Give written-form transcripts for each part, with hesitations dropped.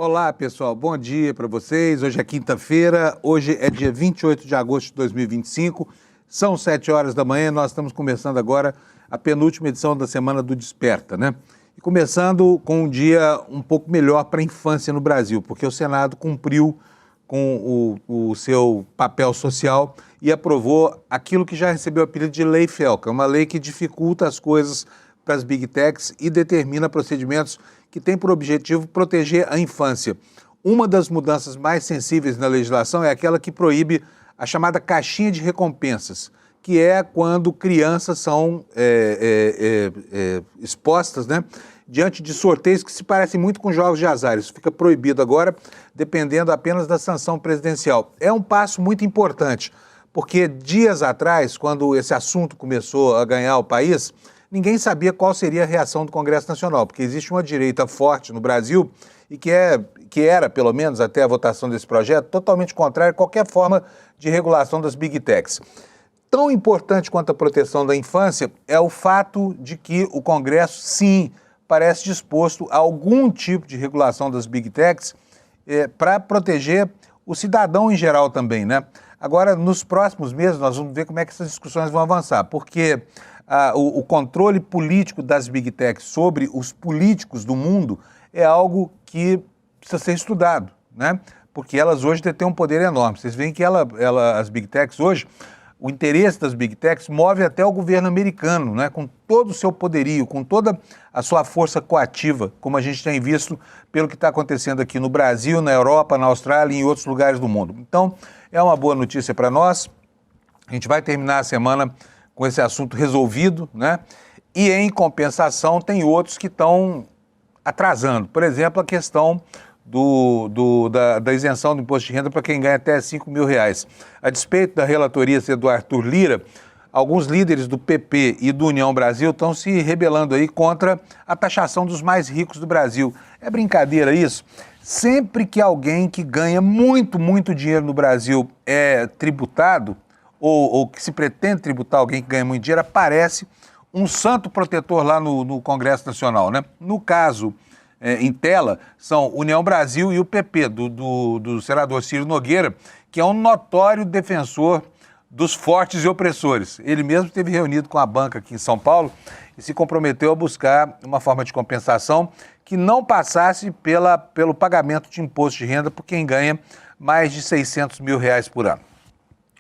Olá, pessoal. Bom dia para vocês. Hoje é quinta-feira, hoje é dia 28 de agosto de 2025. São 7 horas da manhã e nós estamos começando agora a penúltima edição da Semana do Desperta, né? E começando com um dia um pouco melhor para a infância no Brasil, porque o Senado cumpriu com o seu papel social e aprovou aquilo que já recebeu o apelido de Lei Felca, uma lei que dificulta as coisas para as Big Techs e determina procedimentos que têm por objetivo proteger a infância. Uma das mudanças mais sensíveis na legislação é aquela que proíbe a chamada caixinha de recompensas, que é quando crianças são expostas, né, diante de sorteios que se parecem muito com jogos de azar. Isso fica proibido agora, dependendo apenas da sanção presidencial. É um passo muito importante, porque dias atrás, quando esse assunto começou a ganhar o país, ninguém sabia qual seria a reação do Congresso Nacional, porque existe uma direita forte no Brasil e que era, pelo menos até a votação desse projeto, totalmente contrária a qualquer forma de regulação das Big Techs. Tão importante quanto a proteção da infância é o fato de que o Congresso, sim, parece disposto a algum tipo de regulação das Big Techs para proteger o cidadão em geral também, né? Agora, nos próximos meses, nós vamos ver como é que essas discussões vão avançar, porque o controle político das Big Techs sobre os políticos do mundo é algo que precisa ser estudado, né? Porque elas hoje detêm um poder enorme. Vocês veem que as Big Techs hoje, o interesse das Big Techs move até o governo americano, né? Com todo o seu poderio, com toda a sua força coativa, como a gente tem visto pelo que está acontecendo aqui no Brasil, na Europa, na Austrália e em outros lugares do mundo. Então, é uma boa notícia para nós. A gente vai terminar a semana com esse assunto resolvido, né? E, em compensação, tem outros que estão atrasando. Por exemplo, a questão da isenção do imposto de renda para quem ganha até R$5.000. A despeito da relatoria ser do Arthur Lira, alguns líderes do PP e do União Brasil estão se rebelando aí contra a taxação dos mais ricos do Brasil. É brincadeira isso? Sempre que alguém que ganha muito, muito dinheiro no Brasil é tributado, ou que se pretende tributar alguém que ganha muito dinheiro, aparece um santo protetor lá no Congresso Nacional, né? No caso, em tela, são União Brasil e o PP, do senador Ciro Nogueira, que é um notório defensor dos fortes e opressores. Ele mesmo esteve reunido com a banca aqui em São Paulo e se comprometeu a buscar uma forma de compensação que não passasse pelo pagamento de imposto de renda por quem ganha mais de R$600.000 por ano.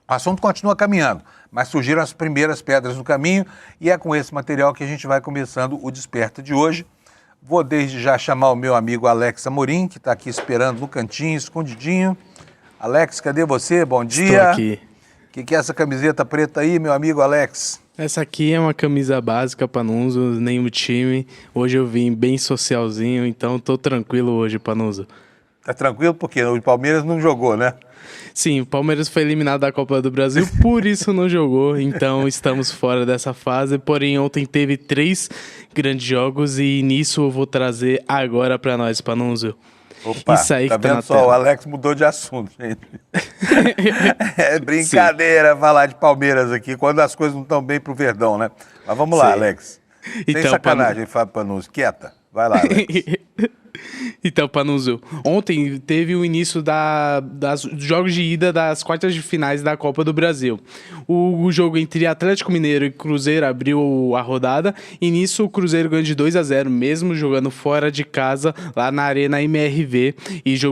O assunto continua caminhando, mas surgiram as primeiras pedras no caminho e é com esse material que a gente vai começando o Desperta de hoje. Vou desde já chamar o meu amigo Alex Amorim, que está aqui esperando no cantinho, escondidinho. Alex, cadê você? Bom dia. Estou aqui. O que é essa camiseta preta aí, meu amigo Alex? Essa aqui é uma camisa básica para não uso nenhum time. Hoje eu vim bem socialzinho, então estou tranquilo hoje, Panuso. Tá tranquilo porque o Palmeiras não jogou, né? Sim, o Palmeiras foi eliminado da Copa do Brasil, por isso não jogou, então estamos fora dessa fase. Porém, ontem teve 3 grandes jogos e nisso eu vou trazer agora para nós, Panunzio. Opa, isso aí tá que tá vendo na só? tela. O Alex mudou de assunto, gente. É brincadeira falar de Palmeiras aqui, quando as coisas não estão bem pro Verdão, né? Mas vamos lá, Sim. Alex. Sem Então, sacanagem, Fábio Panunzio. Quieta. Vai lá, Alex. Então, Panunzio, ontem teve o início dos jogos de ida das quartas de finais da Copa do Brasil. O jogo entre Atlético Mineiro e Cruzeiro abriu a rodada e nisso o Cruzeiro ganhou de 2-0, mesmo jogando fora de casa, lá na Arena MRV,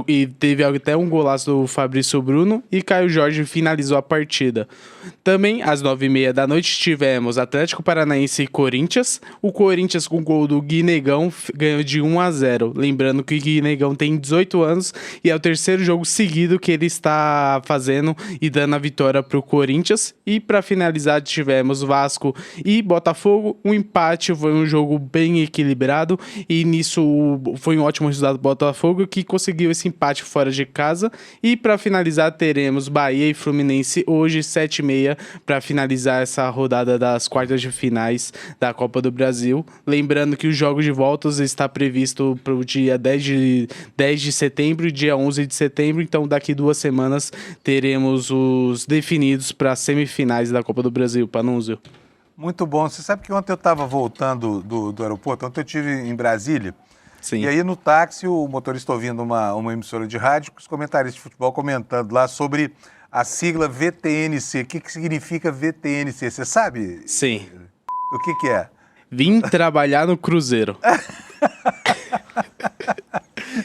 e teve até um golaço do Fabrício Bruno e Caio Jorge finalizou a partida. Também, às 9h30 da noite, tivemos Atlético Paranaense e Corinthians. O Corinthians, com o gol do Guinegão, ganhou de 1-0. Lembrando que o Guinegão tem 18 anos e é o terceiro jogo seguido que ele está fazendo e dando a vitória para o Corinthians. E para finalizar, tivemos Vasco e Botafogo. Um empate, foi um jogo bem equilibrado e nisso foi um ótimo resultado do Botafogo, que conseguiu esse empate fora de casa. E para finalizar, teremos Bahia e Fluminense hoje, 7h30, para finalizar essa rodada das quartas de finais da Copa do Brasil. Lembrando que os jogos de voltas está previsto para o dia 10 de setembro e dia 11 de setembro, então daqui 2 semanas teremos os definidos para as semifinais da Copa do Brasil, Panunzio. Muito bom. Você sabe que ontem eu estava voltando do aeroporto, ontem eu estive em Brasília Sim. E aí no táxi o motorista ouvindo uma emissora de rádio, os comentaristas de futebol comentando lá sobre a sigla VTNC. O que significa VTNC? Você sabe? Sim. O que é? Vim trabalhar no Cruzeiro.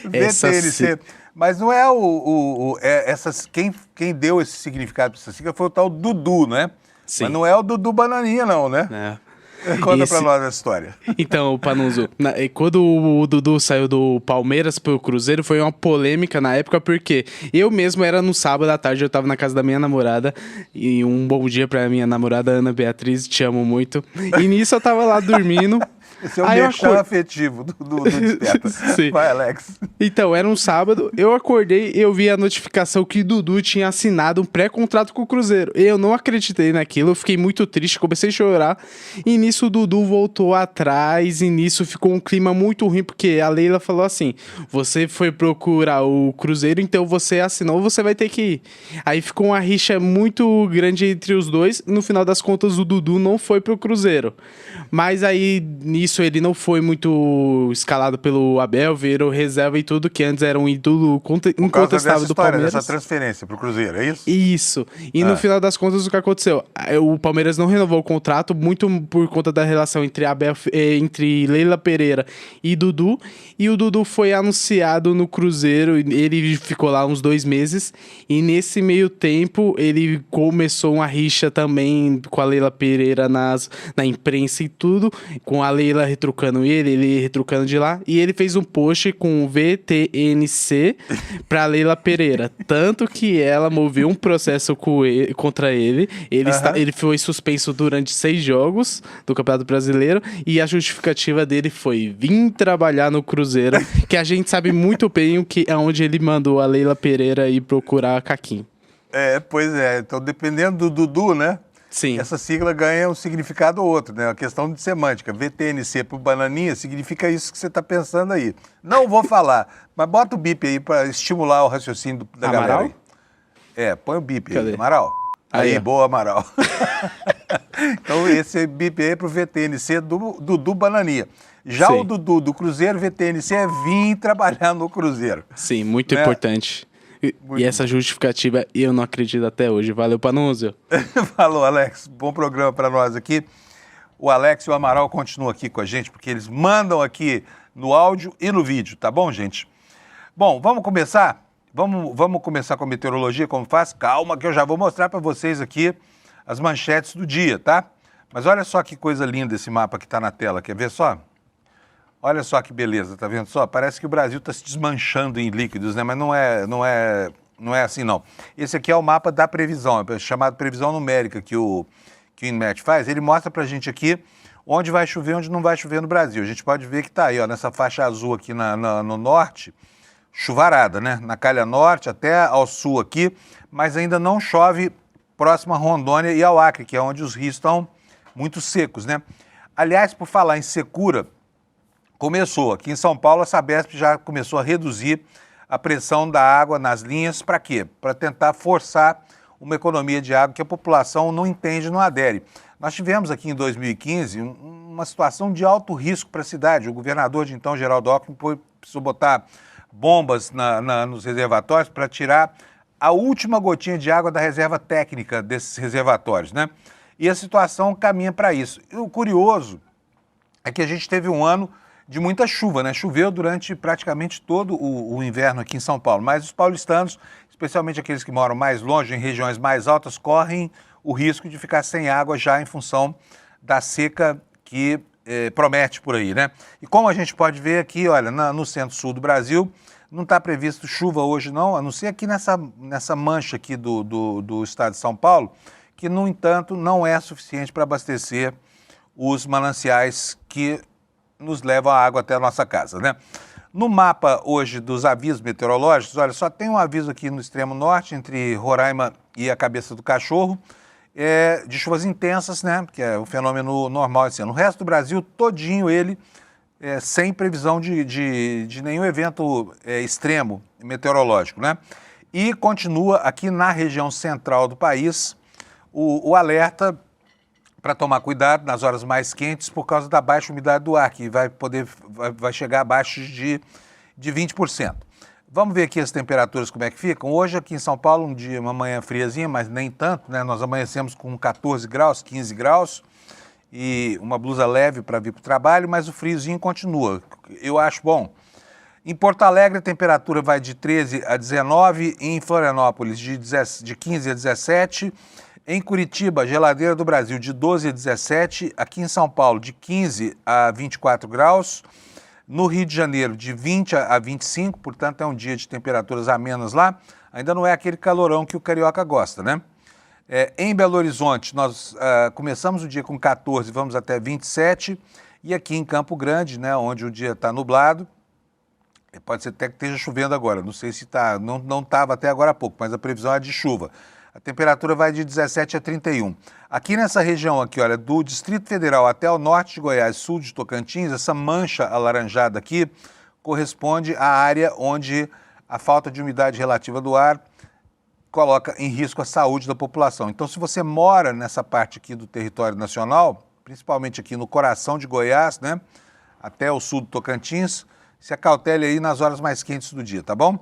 VTNC. Mas não é quem deu esse significado para essa sigla foi o tal Dudu, né? Sim. Mas não é o Dudu Bananinha, não, né? É. Conta pra nós essa história. Então, Panuso, quando o Dudu saiu do Palmeiras pro Cruzeiro, foi uma polêmica na época, porque eu mesmo era no sábado à tarde, eu tava na casa da minha namorada, e um bom dia pra minha namorada Ana Beatriz, te amo muito. E nisso eu tava lá dormindo. Esse é o merchan afetivo do Desperta. Sim. Vai, Alex. Então, era um sábado, eu acordei e eu vi a notificação que Dudu tinha assinado um pré-contrato com o Cruzeiro. Eu não acreditei naquilo, eu fiquei muito triste, comecei a chorar. E nisso o Dudu voltou atrás e nisso ficou um clima muito ruim, porque a Leila falou assim, você foi procurar o Cruzeiro, então você assinou, você vai ter que ir. Aí ficou uma rixa muito grande entre os dois. No final das contas, o Dudu não foi pro Cruzeiro. Mas aí, nisso, ele não foi muito escalado pelo Abel, virou reserva e tudo, que antes era um ídolo incontestável do Palmeiras. Dessa transferência pro Cruzeiro, é isso? Isso. E no final das contas, o que aconteceu? O Palmeiras não renovou o contrato, muito por conta da relação entre Leila Pereira e Dudu. E o Dudu foi anunciado no Cruzeiro, ele ficou lá uns 2 meses. E nesse meio tempo, ele começou uma rixa também com a Leila Pereira na imprensa e tudo, com a Leila retrucando ele retrucando de lá, e ele fez um post com o VTNC pra Leila Pereira, tanto que ela moveu um processo contra ele, ele foi suspenso durante 6 jogos do Campeonato Brasileiro, e a justificativa dele foi vir trabalhar no Cruzeiro, que a gente sabe muito bem aonde ele mandou a Leila Pereira ir procurar a Caquinho. Pois é, então dependendo do Dudu, né? Sim. Essa sigla ganha um significado ou outro, né? Uma questão de semântica. VTNC pro Bananinha significa isso que você está pensando aí. Não vou falar, mas bota o bip aí para estimular o raciocínio da Amaral? galera aí. Põe o bip Cadê? aí, Amaral. Aí, Aí, boa, Amaral. Então esse bip aí é pro VTNC do Dudu Bananinha. Já Sim. o Dudu do Cruzeiro, VTNC é vir trabalhar no Cruzeiro. Sim, muito Né? importante. E essa justificativa eu não acredito até hoje. Valeu, Panúzio. Falou, Alex. Bom programa para nós aqui. O Alex e o Amaral continuam aqui com a gente, porque eles mandam aqui no áudio e no vídeo, tá bom, gente? Bom, vamos começar? Vamos começar com a meteorologia, como faz? Calma, que eu já vou mostrar para vocês aqui as manchetes do dia, tá? Mas olha só que coisa linda esse mapa que está na tela. Quer ver só? Olha só que beleza, tá vendo só? Parece que o Brasil está se desmanchando em líquidos, né? Mas não é assim, não. Esse aqui é o mapa da previsão, é chamado previsão numérica que o INMET faz. Ele mostra pra gente aqui onde vai chover, onde não vai chover no Brasil. A gente pode ver que tá aí, ó, nessa faixa azul aqui no norte, chuvarada, né? Na calha norte até ao sul aqui, mas ainda não chove próximo a Rondônia e ao Acre, que é onde os rios estão muito secos, né? Aliás, por falar em secura, começou. Aqui em São Paulo, a Sabesp já começou a reduzir a pressão da água nas linhas. Para quê? Para tentar forçar uma economia de água que a população não entende, não adere. Nós tivemos aqui em 2015 uma situação de alto risco para a cidade. O governador de então, Geraldo Alckmin, precisou botar bombas nos reservatórios para tirar a última gotinha de água da reserva técnica desses reservatórios, né? E a situação caminha para isso. E o curioso é que a gente teve um ano de muita chuva, né? Choveu durante praticamente todo o inverno aqui em São Paulo, mas os paulistanos, especialmente aqueles que moram mais longe, em regiões mais altas, correm o risco de ficar sem água já em função da seca que promete por aí, né? E como a gente pode ver aqui, olha, no centro-sul do Brasil, não está previsto chuva hoje não, a não ser aqui nessa mancha aqui do estado de São Paulo, que, no entanto, não é suficiente para abastecer os mananciais que nos levam a água até a nossa casa, né? No mapa hoje dos avisos meteorológicos, olha, só tem um aviso aqui no extremo norte, entre Roraima e a Cabeça do Cachorro, de chuvas intensas, né? Que é o fenômeno normal esse ano. O resto do Brasil, todinho ele, sem previsão de nenhum evento extremo meteorológico, né? E continua aqui na região central do país o alerta para tomar cuidado nas horas mais quentes por causa da baixa umidade do ar, que vai chegar abaixo de 20%. Vamos ver aqui as temperaturas como é que ficam. Hoje aqui em São Paulo, uma manhã friazinha, mas nem tanto, né? Nós amanhecemos com 14 graus, 15 graus e uma blusa leve para vir para o trabalho, mas o friozinho continua. Eu acho bom. Em Porto Alegre a temperatura vai de 13 a 19, em Florianópolis de 15 a 17, em Curitiba, geladeira do Brasil, de 12 a 17, aqui em São Paulo de 15 a 24 graus, no Rio de Janeiro, de 20 a 25, portanto é um dia de temperaturas amenas lá. Ainda não é aquele calorão que o carioca gosta, né? Em Belo Horizonte, nós começamos o dia com 14, vamos até 27. E aqui em Campo Grande, né, onde o dia está nublado, pode ser até que esteja chovendo agora. Não sei se está, não estava até agora há pouco, mas a previsão é de chuva. A temperatura vai de 17 a 31. Aqui nessa região aqui, olha, do Distrito Federal até o norte de Goiás, sul de Tocantins, essa mancha alaranjada aqui corresponde à área onde a falta de umidade relativa do ar coloca em risco a saúde da população. Então, se você mora nessa parte aqui do território nacional, principalmente aqui no coração de Goiás, né, até o sul do Tocantins, se acautele aí nas horas mais quentes do dia, tá bom?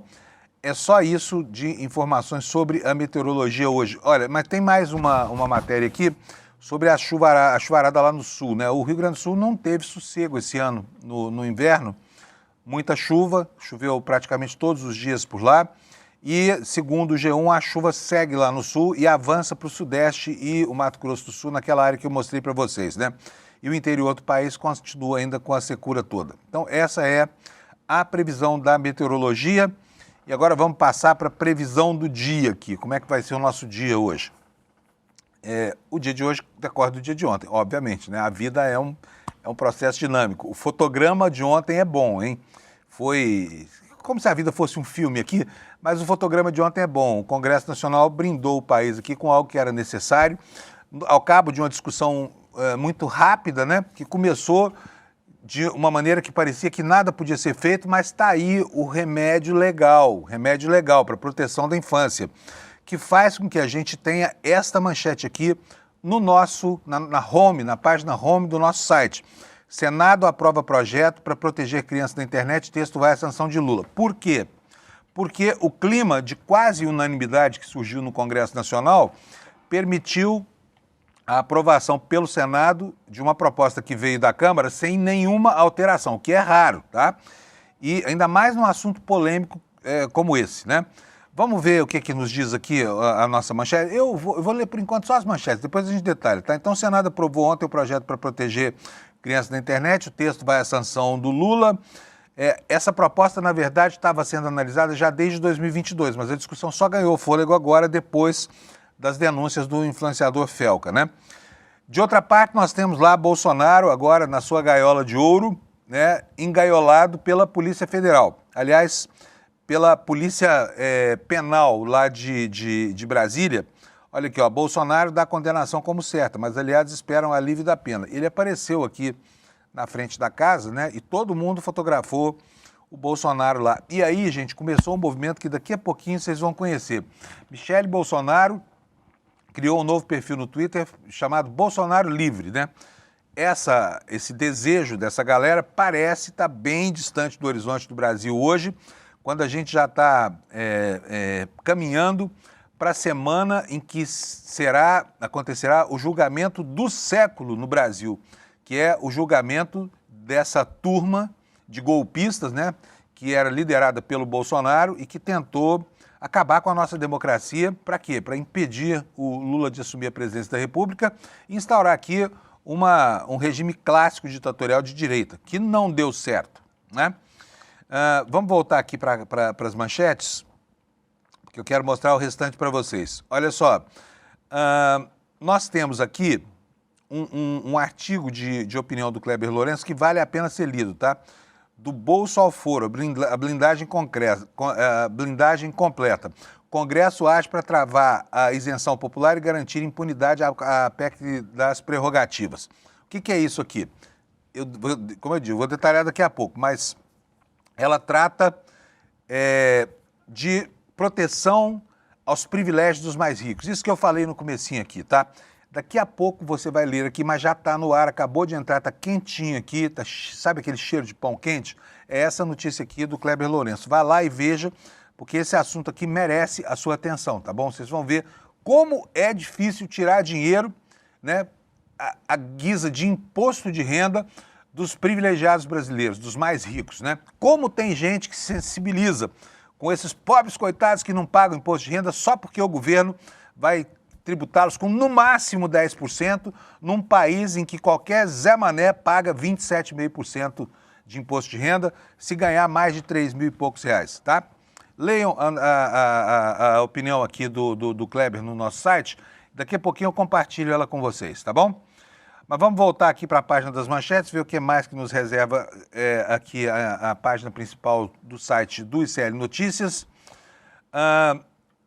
É só isso de informações sobre a meteorologia hoje. Olha, mas tem mais uma matéria aqui sobre a chuvarada lá no sul, né? O Rio Grande do Sul não teve sossego esse ano no inverno. Muita chuva, choveu praticamente todos os dias por lá. E, segundo o G1, a chuva segue lá no sul e avança para o sudeste e o Mato Grosso do Sul, naquela área que eu mostrei para vocês, né? E o interior do país continua ainda com a secura toda. Então, essa é a previsão da meteorologia. E agora vamos passar para a previsão do dia aqui. Como é que vai ser o nosso dia hoje? O dia de hoje decorre do dia de ontem, obviamente, né? A vida é um processo dinâmico. O fotograma de ontem é bom, hein? Foi como se a vida fosse um filme aqui, mas o fotograma de ontem é bom. O Congresso Nacional brindou o país aqui com algo que era necessário, ao cabo de uma discussão muito rápida, né? Que começou de uma maneira que parecia que nada podia ser feito, mas está aí o remédio legal para a proteção da infância, que faz com que a gente tenha esta manchete aqui no na página home do nosso site. Senado aprova projeto para proteger crianças da internet, texto vai à sanção de Lula. Por quê? Porque o clima de quase unanimidade que surgiu no Congresso Nacional permitiu a aprovação pelo Senado de uma proposta que veio da Câmara sem nenhuma alteração, o que é raro, tá? E ainda mais num assunto polêmico como esse, né? Vamos ver o que nos diz aqui a nossa manchete. Eu vou ler por enquanto só as manchetes, depois a gente detalha, tá? Então o Senado aprovou ontem o projeto para proteger crianças da internet, o texto vai à sanção do Lula. Essa proposta, na verdade, estava sendo analisada já desde 2022, mas a discussão só ganhou fôlego agora, depois das denúncias do influenciador Felca, né? De outra parte, nós temos lá Bolsonaro, agora na sua gaiola de ouro, né, engaiolado pela Polícia Federal. Aliás, pela Polícia Penal lá de Brasília. Olha aqui, ó, Bolsonaro dá condenação como certa, mas aliados esperam alívio da pena. Ele apareceu aqui na frente da casa, né, e todo mundo fotografou o Bolsonaro lá. E aí, gente, começou um movimento que daqui a pouquinho vocês vão conhecer. Michele Bolsonaro criou um novo perfil no Twitter chamado Bolsonaro Livre, né? Esse desejo dessa galera parece estar bem distante do horizonte do Brasil hoje, quando a gente já está caminhando para a semana em que acontecerá o julgamento do século no Brasil, que é o julgamento dessa turma de golpistas, né, que era liderada pelo Bolsonaro e que tentou acabar com a nossa democracia. Para quê? Para impedir o Lula de assumir a presidência da República e instaurar aqui um regime clássico ditatorial de direita, que não deu certo, né? Vamos voltar aqui para as manchetes, porque eu quero mostrar o restante para vocês. Olha só, nós temos aqui um artigo de opinião do Kleber Lourenço que vale a pena ser lido, tá? Do bolso ao foro, a blindagem completa. Congresso age para travar a isenção popular e garantir impunidade à PEC das prerrogativas. O que é isso aqui? Como eu digo, vou detalhar daqui a pouco, mas ela trata de proteção aos privilégios dos mais ricos. Isso que eu falei no comecinho aqui, tá? Daqui a pouco você vai ler aqui, mas já está no ar, acabou de entrar, está quentinho aqui, sabe aquele cheiro de pão quente? É essa notícia aqui do Kleber Lourenço. Vai lá e veja, porque esse assunto aqui merece a sua atenção, tá bom? Vocês vão ver como é difícil tirar dinheiro, né, a guisa de imposto de renda dos privilegiados brasileiros, dos mais ricos, né? Como tem gente que se sensibiliza com esses pobres coitados que não pagam imposto de renda só porque o governo vai tributá-los com no máximo 10%, num país em que qualquer Zé Mané paga 27,5% de imposto de renda se ganhar mais de 3 mil e poucos reais, tá? Leiam a opinião aqui do Kleber no nosso site, daqui a pouquinho eu compartilho ela com vocês, tá bom? Mas vamos voltar aqui para a página das manchetes, ver o que mais que nos reserva aqui a página principal do site do ICL Notícias.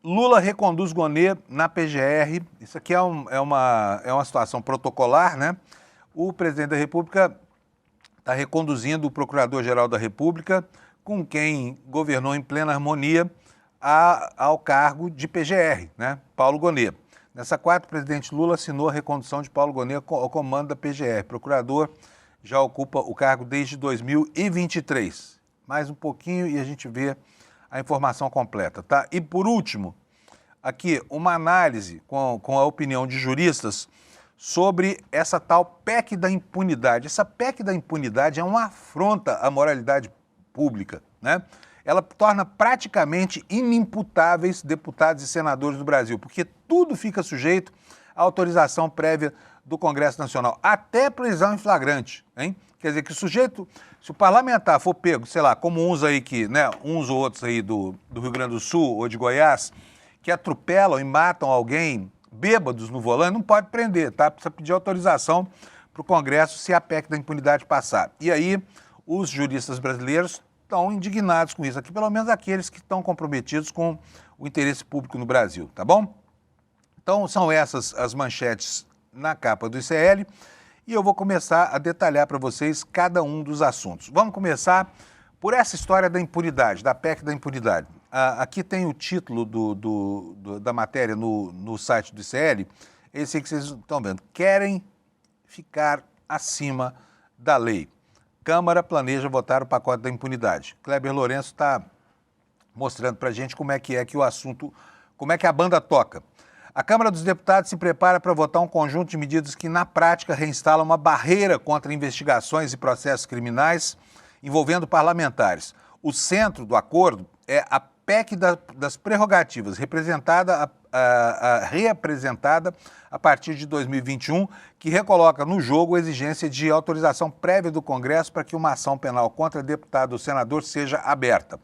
Lula reconduz Gonê na PGR. Isso aqui é uma situação protocolar, né? O presidente da República está reconduzindo o Procurador-Geral da República, com quem governou em plena harmonia, ao cargo de PGR, né? Paulo Gonê. Nessa quarta, o presidente Lula assinou a recondução de Paulo Gonê ao comando da PGR. Procurador já ocupa o cargo desde 2023. Mais um pouquinho e a gente vê a informação completa, tá? E por último, aqui uma análise com a opinião de juristas sobre essa tal PEC da impunidade. Essa PEC da impunidade é uma afronta à moralidade pública, né? Ela torna praticamente inimputáveis deputados e senadores do Brasil, porque tudo fica sujeito à autorização prévia do Congresso Nacional, até prisão em flagrante, hein? Quer dizer que o sujeito, se o parlamentar for pego, sei lá, como uns aí que, né, uns ou outros aí do Rio Grande do Sul ou de Goiás, que atropelam e matam alguém bêbados no volante, não pode prender, tá? Precisa pedir autorização para o Congresso se a PEC da impunidade passar. E aí, os juristas brasileiros estão indignados com isso, aqui pelo menos aqueles que estão comprometidos com o interesse público no Brasil, tá bom? Então, são essas as manchetes na capa do ICL. E eu vou começar a detalhar para vocês cada um dos assuntos. Vamos começar por essa história da impunidade, da PEC da impunidade. Aqui tem o título da matéria no site do ICL, esse aí que vocês estão vendo. Querem ficar acima da lei. Câmara planeja votar o pacote da impunidade. Kleber Lourenço está mostrando para a gente como é que o assunto, como é que a banda toca. A Câmara dos Deputados se prepara para votar um conjunto de medidas que, na prática, reinstalam uma barreira contra investigações e processos criminais envolvendo parlamentares. O centro do acordo é a PEC das prerrogativas, reapresentada a partir de 2021, que recoloca no jogo a exigência de autorização prévia do Congresso para que uma ação penal contra deputado ou senador seja aberta.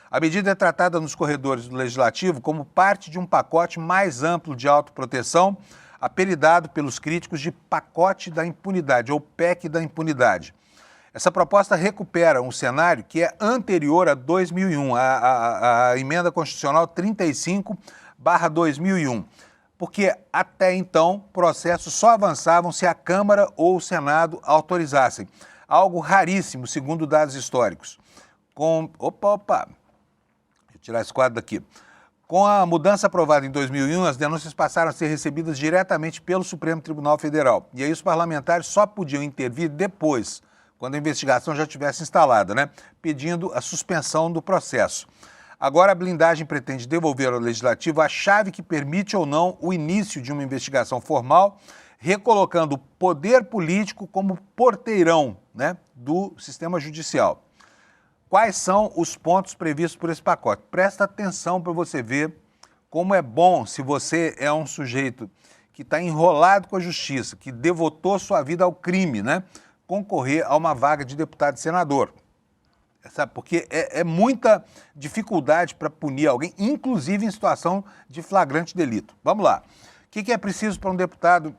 A medida é tratada nos corredores do Legislativo como parte de um pacote mais amplo de autoproteção, apelidado pelos críticos de pacote da impunidade, ou PEC da impunidade. Essa proposta recupera um cenário que é anterior a 2001, a emenda constitucional 35/2001, porque até então processos só avançavam se a Câmara ou o Senado autorizassem, algo raríssimo, segundo dados históricos. Tirar esse quadro daqui. Com a mudança aprovada em 2001, as denúncias passaram a ser recebidas diretamente pelo Supremo Tribunal Federal. E aí os parlamentares só podiam intervir depois, quando a investigação já tivesse instalada, né? Pedindo a suspensão do processo. Agora a blindagem pretende devolver ao Legislativo a chave que permite ou não o início de uma investigação formal, recolocando o poder político como porteirão, né, do sistema judicial. Quais são os pontos previstos por esse pacote? Presta atenção para você ver como é bom, se você é um sujeito que está enrolado com a justiça, que devotou sua vida ao crime, né, concorrer a uma vaga de deputado e senador. Sabe? Porque é muita dificuldade para punir alguém, inclusive em situação de flagrante delito. Vamos lá. O que é preciso para um deputado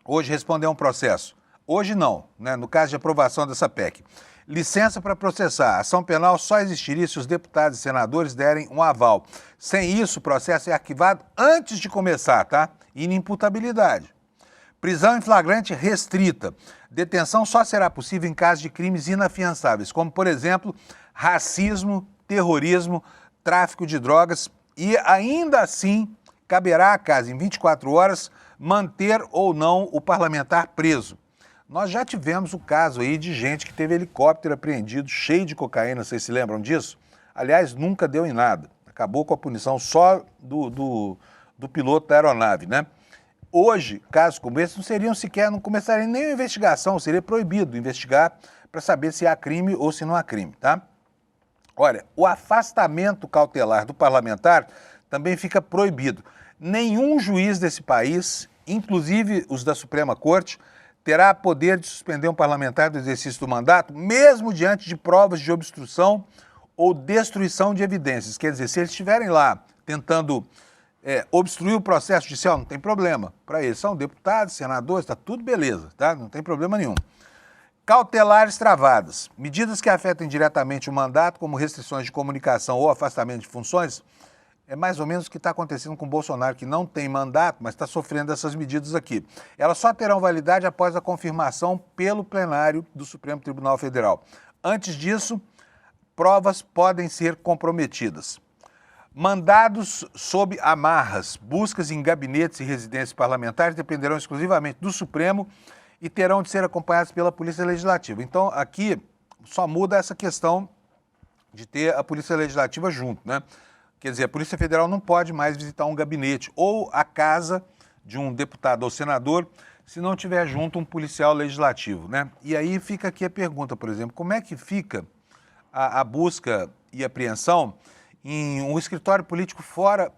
hoje responder a um processo? Hoje não, né, no caso de aprovação dessa PEC. Licença para processar. A ação penal só existiria se os deputados e senadores derem um aval. Sem isso, o processo é arquivado antes de começar, tá? Inimputabilidade. Prisão em flagrante restrita. Detenção só será possível em caso de crimes inafiançáveis, como, por exemplo, racismo, terrorismo, tráfico de drogas. E ainda assim, caberá à casa, em 24 horas, manter ou não o parlamentar preso. Nós já tivemos o caso aí de gente que teve helicóptero apreendido cheio de cocaína, vocês se lembram disso? Aliás, nunca deu em nada. Acabou com a punição só do piloto da aeronave, né? Hoje, casos como esse não começariam nem a investigação, seria proibido investigar para saber se há crime ou se não há crime, tá? Olha, o afastamento cautelar do parlamentar também fica proibido. Nenhum juiz desse país, inclusive os da Suprema Corte, terá poder de suspender um parlamentar do exercício do mandato, mesmo diante de provas de obstrução ou destruição de evidências. Quer dizer, se eles estiverem lá tentando obstruir o processo judicial, não tem problema. Para eles são deputados, senadores, está tudo beleza, tá? Não tem problema nenhum. Cautelares travadas. Medidas que afetem diretamente o mandato, como restrições de comunicação ou afastamento de funções, é mais ou menos o que está acontecendo com o Bolsonaro, que não tem mandato, mas está sofrendo essas medidas aqui. Elas só terão validade após a confirmação pelo plenário do Supremo Tribunal Federal. Antes disso, provas podem ser comprometidas. Mandados sob amarras, buscas em gabinetes e residências parlamentares dependerão exclusivamente do Supremo e terão de ser acompanhados pela Polícia Legislativa. Então, aqui só muda essa questão de ter a Polícia Legislativa junto, né? Quer dizer, a Polícia Federal não pode mais visitar um gabinete ou a casa de um deputado ou senador se não tiver junto um policial legislativo, né? E aí fica aqui a pergunta, por exemplo, como é que fica a busca e apreensão em um escritório político fora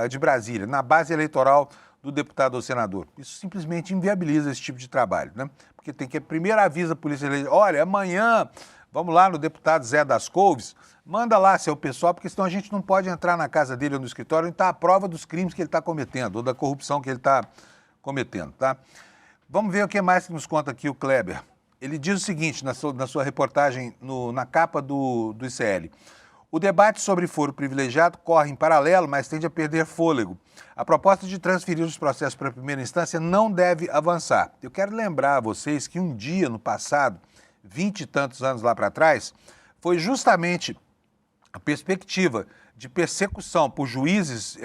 de Brasília, na base eleitoral do deputado ou senador? Isso simplesmente inviabiliza esse tipo de trabalho, né? Porque tem que primeiro avisa a Polícia Legislativa, olha, amanhã vamos lá no deputado Zé das Couves, manda lá seu pessoal, porque senão a gente não pode entrar na casa dele ou no escritório e está a prova dos crimes que ele está cometendo, ou da corrupção que ele está cometendo, tá? Vamos ver o que mais que nos conta aqui o Kleber. Ele diz o seguinte, na sua reportagem, na capa do ICL. O debate sobre foro privilegiado corre em paralelo, mas tende a perder fôlego. A proposta de transferir os processos para a primeira instância não deve avançar. Eu quero lembrar a vocês que um dia, no passado, 20 e tantos anos lá para trás, foi justamente a perspectiva de persecução por juízes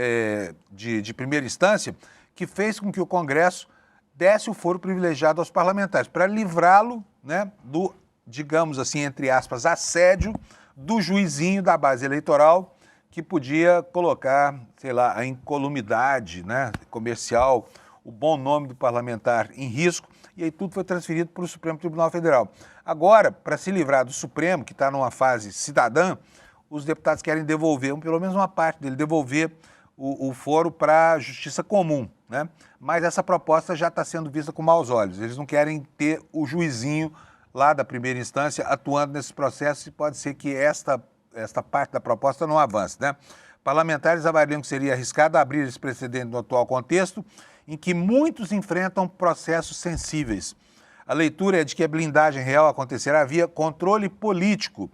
de primeira instância que fez com que o Congresso desse o foro privilegiado aos parlamentares, para livrá-lo, né, do, digamos assim, entre aspas, assédio do juizinho da base eleitoral que podia colocar, sei lá, a incolumidade, né, comercial, o bom nome do parlamentar em risco, e aí tudo foi transferido para o Supremo Tribunal Federal. Agora, para se livrar do Supremo, que está numa fase cidadã, os deputados querem devolver, pelo menos uma parte dele, devolver o foro para a justiça comum, né? Mas essa proposta já está sendo vista com maus olhos. Eles não querem ter o juizinho lá da primeira instância atuando nesse processo e pode ser que esta parte da proposta não avance, né? Parlamentares avaliam que seria arriscado abrir esse precedente no atual contexto, em que muitos enfrentam processos sensíveis. A leitura é de que a blindagem real acontecerá via controle político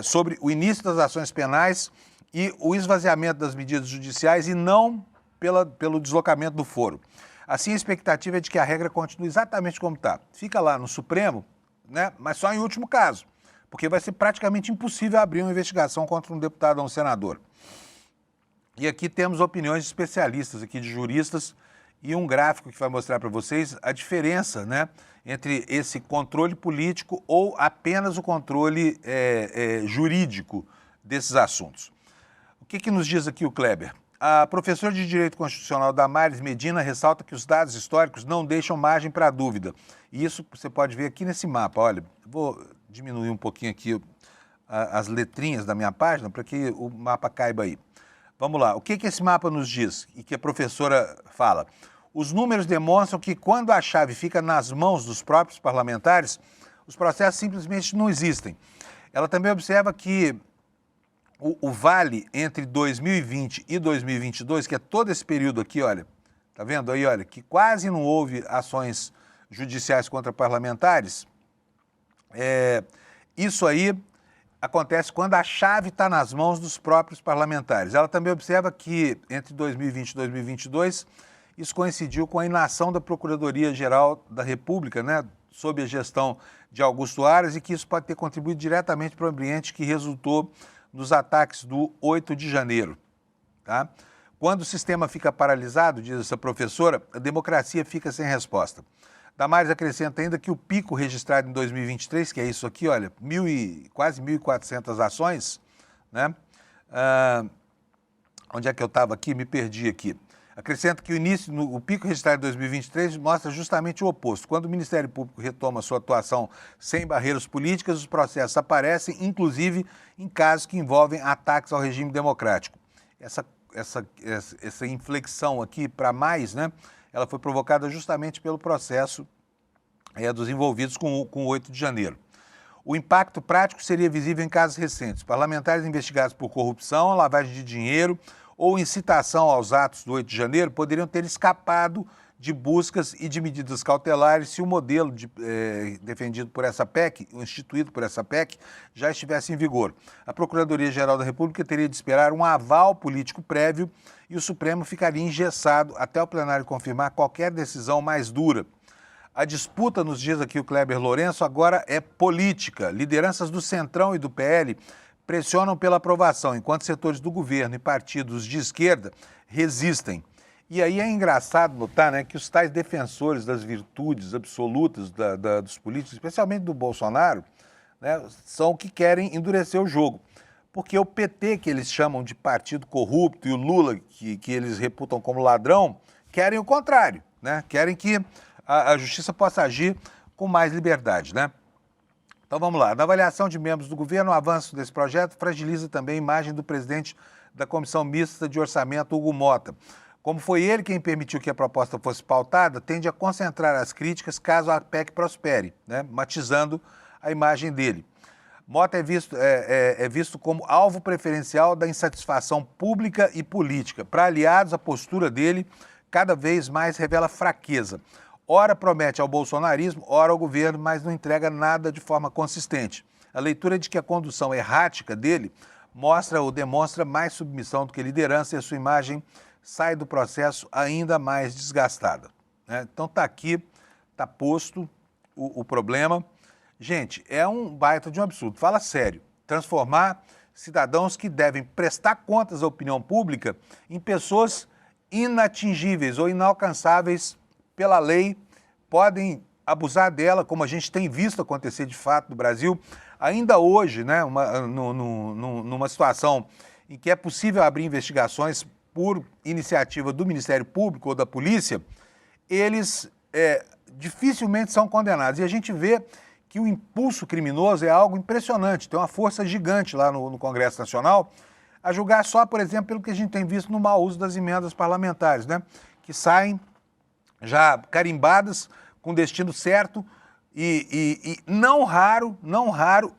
sobre o início das ações penais e o esvaziamento das medidas judiciais e não pelo deslocamento do foro. Assim, a expectativa é de que a regra continue exatamente como está. Fica lá no Supremo, né, mas só em último caso, porque vai ser praticamente impossível abrir uma investigação contra um deputado ou um senador. E aqui temos opiniões de especialistas, aqui de juristas, e um gráfico que vai mostrar para vocês a diferença, né, entre esse controle político ou apenas o controle jurídico desses assuntos. O que nos diz aqui o Kleber? A professora de Direito Constitucional Damares Medina ressalta que os dados históricos não deixam margem para dúvida. E isso você pode ver aqui nesse mapa. Olha, vou diminuir um pouquinho aqui as letrinhas da minha página para que o mapa caiba aí. Vamos lá, o que esse mapa nos diz e que a professora fala? Os números demonstram que quando a chave fica nas mãos dos próprios parlamentares, os processos simplesmente não existem. Ela também observa que o vale entre 2020 e 2022, que é todo esse período aqui, olha, tá vendo aí, olha, que quase não houve ações judiciais contra parlamentares, isso aí acontece quando a chave está nas mãos dos próprios parlamentares. Ela também observa que entre 2020 e 2022, isso coincidiu com a inação da Procuradoria-Geral da República, né, sob a gestão de Augusto Aras, e que isso pode ter contribuído diretamente para o ambiente que resultou nos ataques do 8 de janeiro. Tá? Quando o sistema fica paralisado, diz essa professora, a democracia fica sem resposta. Damares acrescenta ainda que o pico registrado em 2023, que é isso aqui, olha, quase 1.400 ações, né? Onde é que eu estava aqui? Me perdi aqui. Acrescenta que o pico registrado em 2023 mostra justamente o oposto. Quando o Ministério Público retoma sua atuação sem barreiras políticas, os processos aparecem, inclusive em casos que envolvem ataques ao regime democrático. Essa inflexão aqui para mais, né? Ela foi provocada justamente pelo processo dos envolvidos com o 8 de janeiro. O impacto prático seria visível em casos recentes. Parlamentares investigados por corrupção, lavagem de dinheiro ou incitação aos atos do 8 de janeiro poderiam ter escapado de buscas e de medidas cautelares se o modelo defendido por essa PEC, instituído por essa PEC, já estivesse em vigor. A Procuradoria-Geral da República teria de esperar um aval político prévio e o Supremo ficaria engessado até o plenário confirmar qualquer decisão mais dura. A disputa, nos diz aqui o Kleber Lourenço, agora é política. Lideranças do Centrão e do PL pressionam pela aprovação, enquanto setores do governo e partidos de esquerda resistem. E aí é engraçado notar, né, que os tais defensores das virtudes absolutas dos políticos, especialmente do Bolsonaro, né, são que querem endurecer o jogo. Porque o PT, que eles chamam de partido corrupto, e o Lula, que eles reputam como ladrão, querem o contrário, né? Querem que a justiça possa agir com mais liberdade, né? Então vamos lá. Na avaliação de membros do governo, o avanço desse projeto fragiliza também a imagem do presidente da Comissão Mista de Orçamento, Hugo Mota. Como foi ele quem permitiu que a proposta fosse pautada, tende a concentrar as críticas caso a PEC prospere, né? Matizando a imagem dele. Mota é visto como alvo preferencial da insatisfação pública e política. Para aliados, a postura dele cada vez mais revela fraqueza. Ora promete ao bolsonarismo, ora ao governo, mas não entrega nada de forma consistente. A leitura de que a condução errática dele mostra ou demonstra mais submissão do que liderança e a sua imagem sai do processo ainda mais desgastada, né? Então está aqui, está posto o problema. Gente, é um baita de um absurdo. Fala sério. Transformar cidadãos que devem prestar contas à opinião pública em pessoas inatingíveis ou inalcançáveis pela lei, podem abusar dela, como a gente tem visto acontecer de fato no Brasil. Ainda hoje, né, numa situação em que é possível abrir investigações por iniciativa do Ministério Público ou da polícia, eles dificilmente são condenados. E a gente vê que o impulso criminoso é algo impressionante, tem uma força gigante lá no Congresso Nacional, a julgar só, por exemplo, pelo que a gente tem visto no mau uso das emendas parlamentares, né, que saem já carimbadas com destino certo e não raro,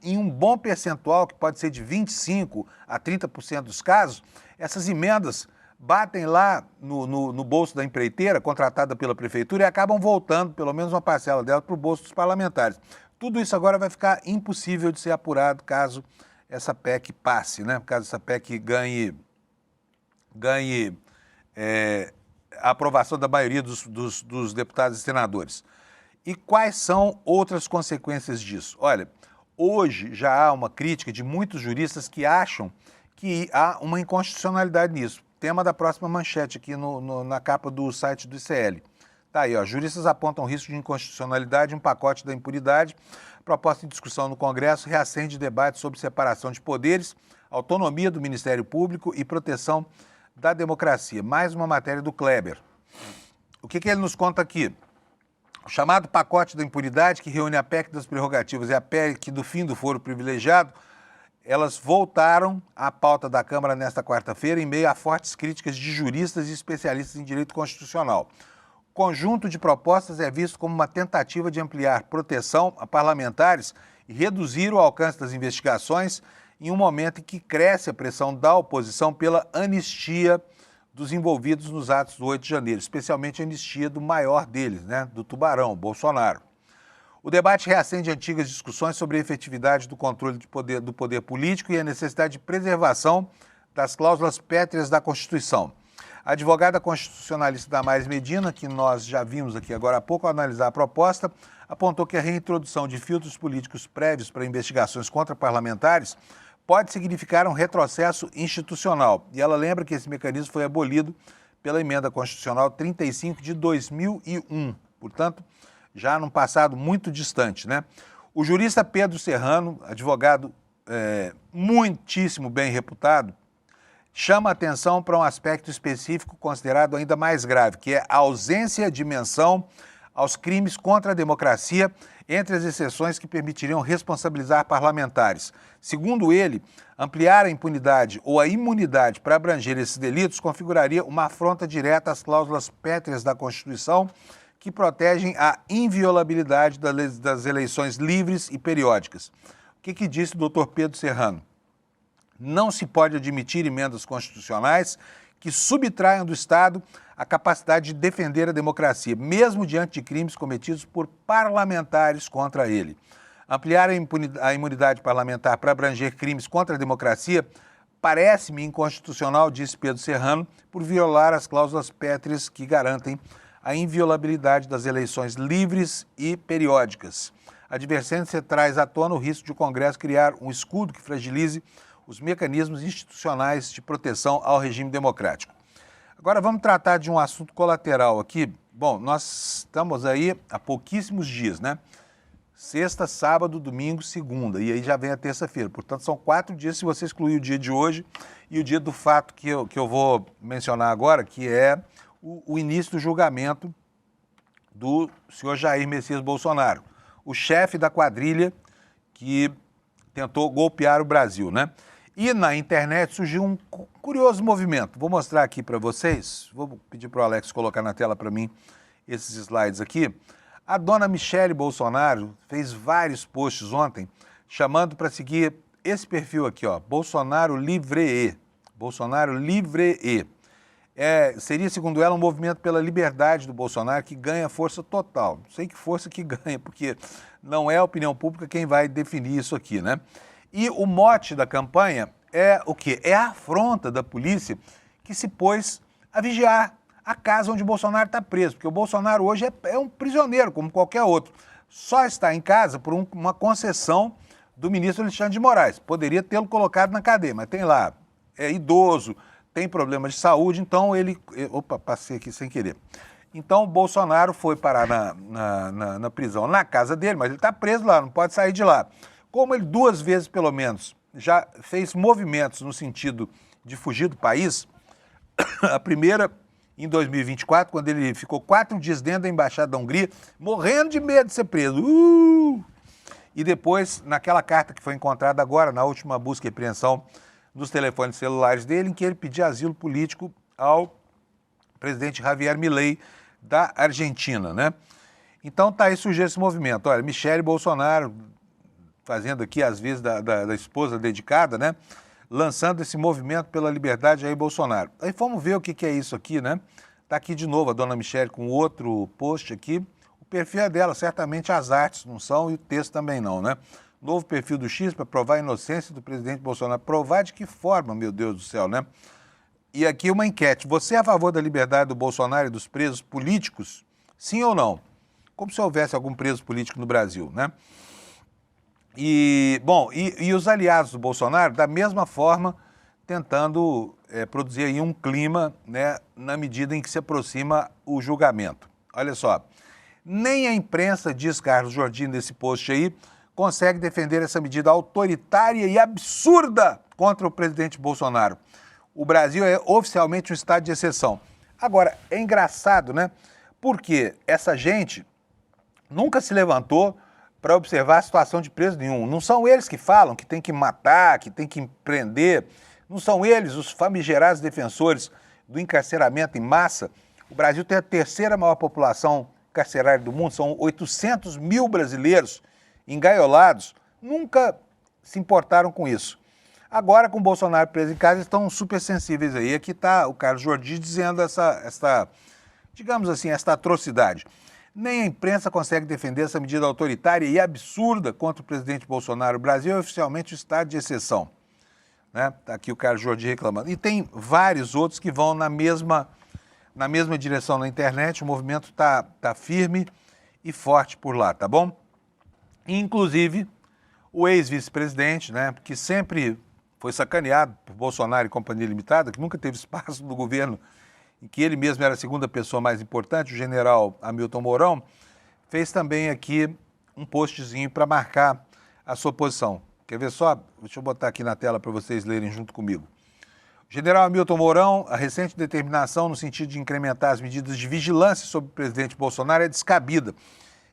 em um bom percentual, que pode ser de 25% a 30% dos casos, essas emendas batem lá no bolso da empreiteira, contratada pela prefeitura, e acabam voltando, pelo menos uma parcela dela, para o bolso dos parlamentares. Tudo isso agora vai ficar impossível de ser apurado caso essa PEC passe, né? Caso essa PEC ganhe a aprovação da maioria dos deputados e senadores. E quais são outras consequências disso? Olha, hoje já há uma crítica de muitos juristas que acham que há uma inconstitucionalidade nisso. Tema da próxima manchete aqui na capa do site do ICL. Tá aí, ó, juristas apontam risco de inconstitucionalidade em um pacote da impunidade. Proposta em discussão no Congresso reacende debate sobre separação de poderes, autonomia do Ministério Público e proteção da democracia. Mais uma matéria do Kleber. O que ele nos conta aqui? O chamado pacote da impunidade, que reúne a PEC das prerrogativas e a PEC do fim do foro privilegiado, elas voltaram à pauta da Câmara nesta quarta-feira em meio a fortes críticas de juristas e especialistas em direito constitucional. O conjunto de propostas é visto como uma tentativa de ampliar proteção a parlamentares e reduzir o alcance das investigações em um momento em que cresce a pressão da oposição pela anistia dos envolvidos nos atos do 8 de janeiro, especialmente a anistia do maior deles, né, do tubarão, Bolsonaro. O debate reacende antigas discussões sobre a efetividade do controle do poder político e a necessidade de preservação das cláusulas pétreas da Constituição. A advogada constitucionalista Damares Medina, que nós já vimos aqui agora há pouco ao analisar a proposta, apontou que a reintrodução de filtros políticos prévios para investigações contra parlamentares pode significar um retrocesso institucional. E ela lembra que esse mecanismo foi abolido pela Emenda Constitucional 35 de 2001, portanto, já num passado muito distante, né? O jurista Pedro Serrano, advogado muitíssimo bem reputado, chama atenção para um aspecto específico considerado ainda mais grave, que é a ausência de menção aos crimes contra a democracia entre as exceções que permitiriam responsabilizar parlamentares. Segundo ele, ampliar a impunidade ou a imunidade para abranger esses delitos configuraria uma afronta direta às cláusulas pétreas da Constituição que protegem a inviolabilidade das eleições livres e periódicas. O que disse o Dr. Pedro Serrano? Não se pode admitir emendas constitucionais que subtraiam do Estado a capacidade de defender a democracia, mesmo diante de crimes cometidos por parlamentares contra ele. Ampliar a imunidade parlamentar para abranger crimes contra a democracia parece-me inconstitucional, disse Pedro Serrano, por violar as cláusulas pétreas que garantem a inviolabilidade das eleições livres e periódicas. A advertência traz à tona o risco de o Congresso criar um escudo que fragilize os mecanismos institucionais de proteção ao regime democrático. Agora vamos tratar de um assunto colateral aqui. Bom, nós estamos aí há pouquíssimos dias, né? Sexta, sábado, domingo, segunda, e aí já vem a terça-feira. Portanto, são 4 dias se você excluir o dia de hoje e o dia do fato que eu vou mencionar agora, que é o início do julgamento do senhor Jair Messias Bolsonaro, o chefe da quadrilha que tentou golpear o Brasil, né? E na internet surgiu um curioso movimento. Vou mostrar aqui para vocês. Vou pedir para o Alex colocar na tela para mim esses slides aqui. A dona Michele Bolsonaro fez vários posts ontem chamando para seguir esse perfil aqui, ó, Bolsonaro Livre-E. Bolsonaro Livre-E. Seria, segundo ela, um movimento pela liberdade do Bolsonaro que ganha força total. Não sei que força que ganha, porque não é a opinião pública quem vai definir isso aqui, né? E o mote da campanha é o quê? É a afronta da polícia que se pôs a vigiar a casa onde o Bolsonaro está preso, porque o Bolsonaro hoje é um prisioneiro, como qualquer outro. Só está em casa por uma concessão do ministro Alexandre de Moraes. Poderia tê-lo colocado na cadeia, mas tem lá, é idoso, tem problemas de saúde, então ele... Opa, passei aqui sem querer. Então o Bolsonaro foi parar na prisão, na casa dele, mas ele está preso lá, não pode sair de lá. Como ele 2 vezes, pelo menos, já fez movimentos no sentido de fugir do país, a primeira em 2024, quando ele ficou 4 dias dentro da Embaixada da Hungria, morrendo de medo de ser preso. E depois, naquela carta que foi encontrada agora, na última busca e apreensão dos telefones celulares dele, em que ele pedia asilo político ao presidente Javier Milei da Argentina, né? Então tá aí, surgiu esse movimento. Olha, Michele Bolsonaro, fazendo aqui, às vezes, da esposa dedicada, né? Lançando esse movimento pela liberdade Jair Bolsonaro. Aí fomos ver o que é isso aqui, né? Tá aqui de novo a dona Michele com outro post aqui. O perfil é dela, certamente as artes não são e o texto também não, né? Novo perfil do X para provar a inocência do presidente Bolsonaro. Provar de que forma, meu Deus do céu, né? E aqui uma enquete. Você é a favor da liberdade do Bolsonaro e dos presos políticos? Sim ou não? Como se houvesse algum preso político no Brasil, né? E os aliados do Bolsonaro, da mesma forma, tentando produzir aí um clima, né, na medida em que se aproxima o julgamento. Olha só, nem a imprensa, diz Carlos Jordim nesse post aí, consegue defender essa medida autoritária e absurda contra o presidente Bolsonaro. O Brasil é oficialmente um estado de exceção. Agora, é engraçado, né? Porque essa gente nunca se levantou para observar a situação de preso nenhum. Não são eles que falam que tem que matar, que tem que prender. Não são eles os famigerados defensores do encarceramento em massa. O Brasil tem a 3ª maior população carcerária do mundo. São 800 mil brasileiros engaiolados. Nunca se importaram com isso. Agora, com o Bolsonaro preso em casa, estão super sensíveis aí. Aqui está o Carlos Jordi dizendo digamos assim, esta atrocidade. Nem a imprensa consegue defender essa medida autoritária e absurda contra o presidente Bolsonaro. O Brasil é oficialmente um estado de exceção. Né? Está aqui o Carlos Jordi reclamando. E tem vários outros que vão na mesma direção na internet. O movimento está firme e forte por lá, tá bom? Inclusive, o ex-vice-presidente, né, que sempre foi sacaneado por Bolsonaro e Companhia Limitada, que nunca teve espaço no governo em que ele mesmo era a segunda pessoa mais importante, o general Hamilton Mourão, fez também aqui um postzinho para marcar a sua posição. Quer ver só? Deixa eu botar aqui na tela para vocês lerem junto comigo. O general Hamilton Mourão, a recente determinação no sentido de incrementar as medidas de vigilância sobre o presidente Bolsonaro é descabida,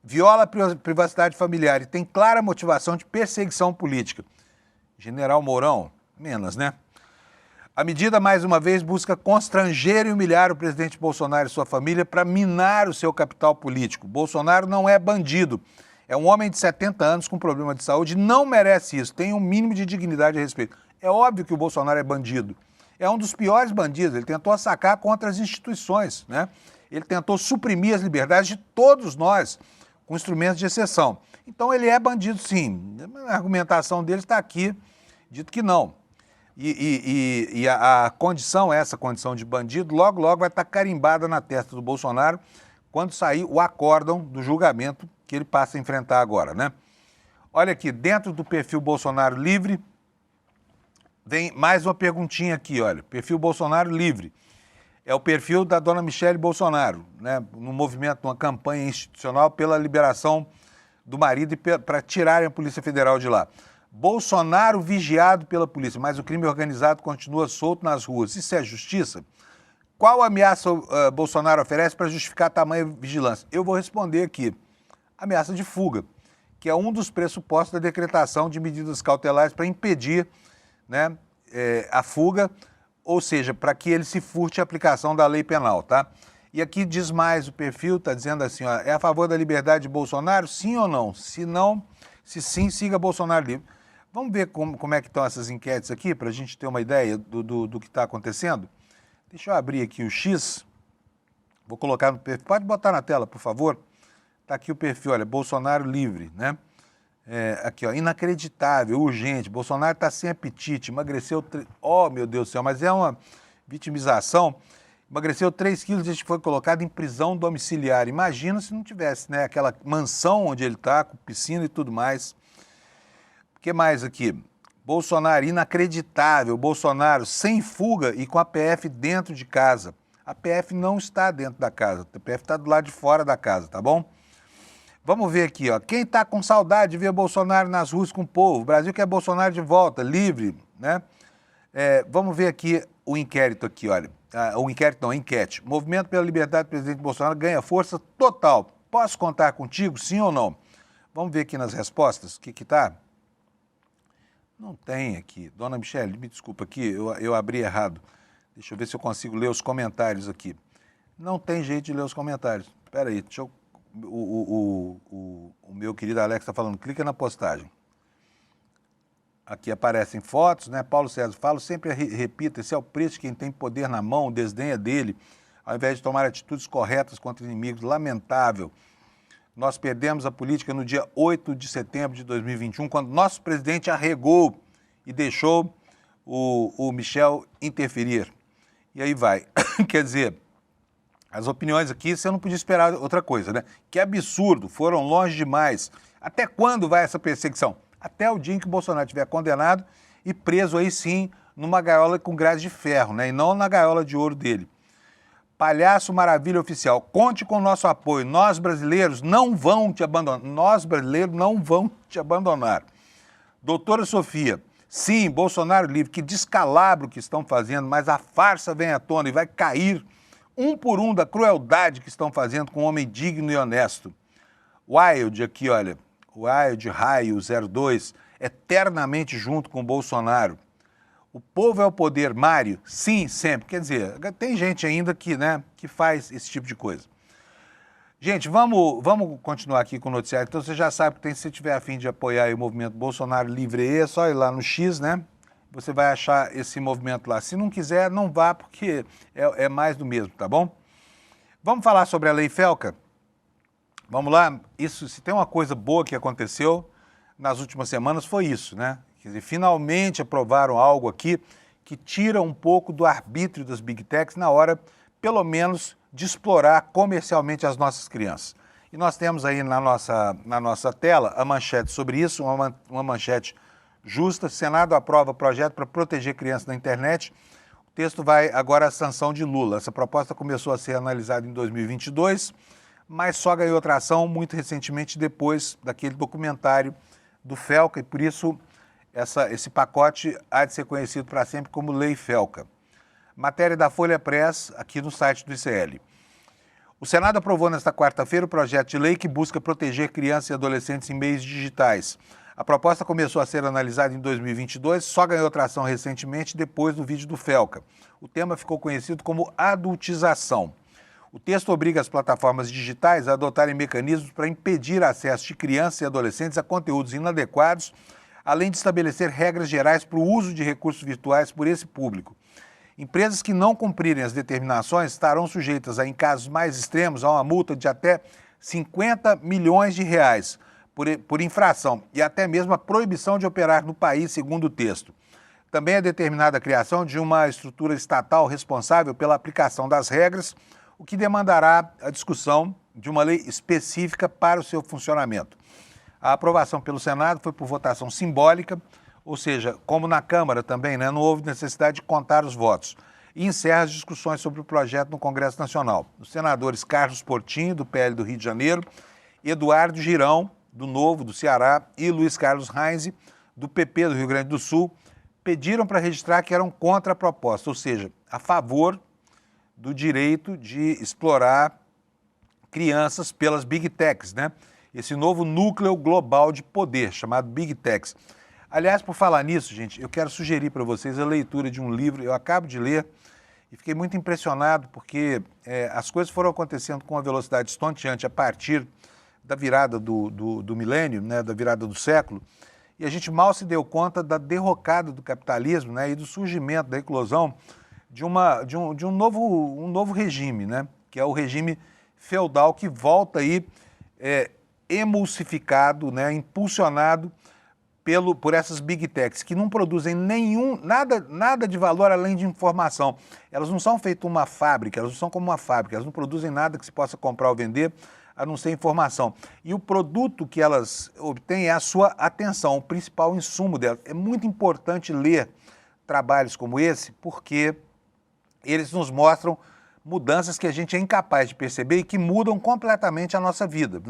viola a privacidade familiar e tem clara motivação de perseguição política. General Mourão, menos, né? A medida, mais uma vez, busca constranger e humilhar o presidente Bolsonaro e sua família para minar o seu capital político. Bolsonaro não é bandido. É um homem de 70 anos com problema de saúde e não merece isso. Tem um mínimo de dignidade a respeito. É óbvio que o Bolsonaro é bandido. É um dos piores bandidos. Ele tentou atacar contra as instituições, né? Ele tentou suprimir as liberdades de todos nós com instrumentos de exceção. Então ele é bandido, sim. A argumentação dele está aqui, dito que não. E a condição, essa condição de bandido, logo, logo vai estar carimbada na testa do Bolsonaro quando sair o acórdão do julgamento que ele passa a enfrentar agora, né? Olha aqui, dentro do perfil Bolsonaro Livre, vem mais uma perguntinha aqui, olha. Perfil Bolsonaro Livre. É o perfil da dona Michele Bolsonaro, né? No movimento, numa campanha institucional pela liberação do marido e para tirarem a Polícia Federal de lá. Bolsonaro vigiado pela polícia, mas o crime organizado continua solto nas ruas. Isso é justiça? Qual ameaça Bolsonaro oferece para justificar tamanha vigilância? Eu vou responder aqui. Ameaça de fuga, que é um dos pressupostos da decretação de medidas cautelares para impedir, né, a fuga, ou seja, para que ele se furte a aplicação da lei penal, tá? E aqui diz mais o perfil, está dizendo assim, ó, é a favor da liberdade de Bolsonaro? Sim ou não? Se não, se sim, siga Bolsonaro livre. Vamos ver como é que estão essas enquetes aqui, para a gente ter uma ideia do que está acontecendo? Deixa eu abrir aqui o X, vou colocar no perfil, pode botar na tela, por favor. Está aqui o perfil, olha, Bolsonaro livre, né? Aqui, ó, inacreditável, urgente, Bolsonaro está sem apetite, emagreceu, oh meu Deus do céu, mas é uma vitimização, emagreceu 3 quilos desde que foi colocado em prisão domiciliar. Imagina se não tivesse, né, aquela mansão onde ele está, com piscina e tudo mais. O que mais aqui? Bolsonaro inacreditável, Bolsonaro sem fuga e com a PF dentro de casa. A PF não está dentro da casa, a PF está do lado de fora da casa, tá bom? Vamos ver aqui, ó. Quem está com saudade de ver Bolsonaro nas ruas com o povo? O Brasil quer Bolsonaro de volta, livre, né? Vamos ver aqui o inquérito aqui, olha. O inquérito não, a enquete. Movimento pela Liberdade do presidente Bolsonaro ganha força total. Posso contar contigo, sim ou não? Vamos ver aqui nas respostas, o que está? Não tem aqui. Dona Michele, me desculpa aqui, eu abri errado. Deixa eu ver se eu consigo ler os comentários aqui. Não tem jeito de ler os comentários. Espera aí, deixa eu... O meu querido Alex está falando, clica na postagem. Aqui aparecem fotos, né? Paulo César, falo sempre, repito, esse é o preço de quem tem poder na mão, desdenha dele, ao invés de tomar atitudes corretas contra inimigos. Lamentável. Nós perdemos a política no dia 8 de setembro de 2021, quando nosso presidente arregou e deixou o Michel interferir. E aí vai. Quer dizer, as opiniões aqui, você não podia esperar outra coisa, né? Que absurdo, foram longe demais. Até quando vai essa perseguição? Até o dia em que o Bolsonaro estiver condenado e preso aí sim numa gaiola com grade de ferro, né? E não na gaiola de ouro dele. Palhaço Maravilha Oficial, conte com o nosso apoio. Nós brasileiros não vão te abandonar. Nós brasileiros não vão te abandonar. Doutora Sofia, sim, Bolsonaro livre, que descalabro que estão fazendo, mas a farsa vem à tona e vai cair um por um da crueldade que estão fazendo com um homem digno e honesto. Wild aqui, olha, Wild Raio 02, eternamente junto com o Bolsonaro. O povo é o poder, Mário? Sim, sempre. Quer dizer, tem gente ainda que, né, que faz esse tipo de coisa. Gente, vamos continuar aqui com o noticiário. Então você já sabe que se você tiver a fim de apoiar aí o movimento Bolsonaro Livre, é só ir lá no X, né? Você vai achar esse movimento lá. Se não quiser, não vá, porque é mais do mesmo, tá bom? Vamos falar sobre a Lei Felca? Vamos lá? Isso, se tem uma coisa boa que aconteceu nas últimas semanas, foi isso, né? Quer dizer, finalmente aprovaram algo aqui que tira um pouco do arbítrio das Big Techs na hora, pelo menos, de explorar comercialmente as nossas crianças. E nós temos aí na nossa tela a manchete sobre isso, uma manchete justa. O Senado aprova projeto para proteger crianças na internet. O texto vai agora à sanção de Lula. Essa proposta começou a ser analisada em 2022, mas só ganhou tração muito recentemente depois daquele documentário do Felca, e por isso esse pacote há de ser conhecido para sempre como Lei Felca. Matéria da Folha Press, aqui no site do ICL. O Senado aprovou nesta quarta-feira o projeto de lei que busca proteger crianças e adolescentes em meios digitais. A proposta começou a ser analisada em 2022, só ganhou tração recentemente depois do vídeo do Felca. O tema ficou conhecido como adultização. O texto obriga as plataformas digitais a adotarem mecanismos para impedir acesso de crianças e adolescentes a conteúdos inadequados, além de estabelecer regras gerais para o uso de recursos virtuais por esse público. Empresas que não cumprirem as determinações estarão sujeitas, em casos mais extremos, a uma multa de até 50 milhões de reais por infração e até mesmo a proibição de operar no país, segundo o texto. Também é determinada a criação de uma estrutura estatal responsável pela aplicação das regras, o que demandará a discussão de uma lei específica para o seu funcionamento. A aprovação pelo Senado foi por votação simbólica, ou seja, como na Câmara também, não houve necessidade de contar os votos. E encerra as discussões sobre o projeto no Congresso Nacional. Os senadores Carlos Portinho, do PL do Rio de Janeiro, Eduardo Girão, do Novo, do Ceará, e Luiz Carlos Reins, do PP do Rio Grande do Sul, pediram para registrar que eram contra a proposta, ou seja, a favor do direito de explorar crianças pelas Big Techs, Esse novo núcleo global de poder, chamado Big Techs. Aliás, por falar nisso, gente, eu quero sugerir para vocês a leitura de um livro, eu acabo de ler e fiquei muito impressionado porque as coisas foram acontecendo com uma velocidade estonteante a partir da virada do milênio, da virada do século, e a gente mal se deu conta da derrocada do capitalismo e do surgimento, da eclosão de um novo regime, que é o regime feudal que volta aí emulsificado, impulsionado por essas Big Techs, que não produzem nada de valor além de informação. Elas não são feitas uma fábrica, elas não são como uma fábrica, elas não produzem nada que se possa comprar ou vender, a não ser informação. E o produto que elas obtêm é a sua atenção, o principal insumo delas. É muito importante ler trabalhos como esse, porque eles nos mostram mudanças que a gente é incapaz de perceber e que mudam completamente a nossa vida,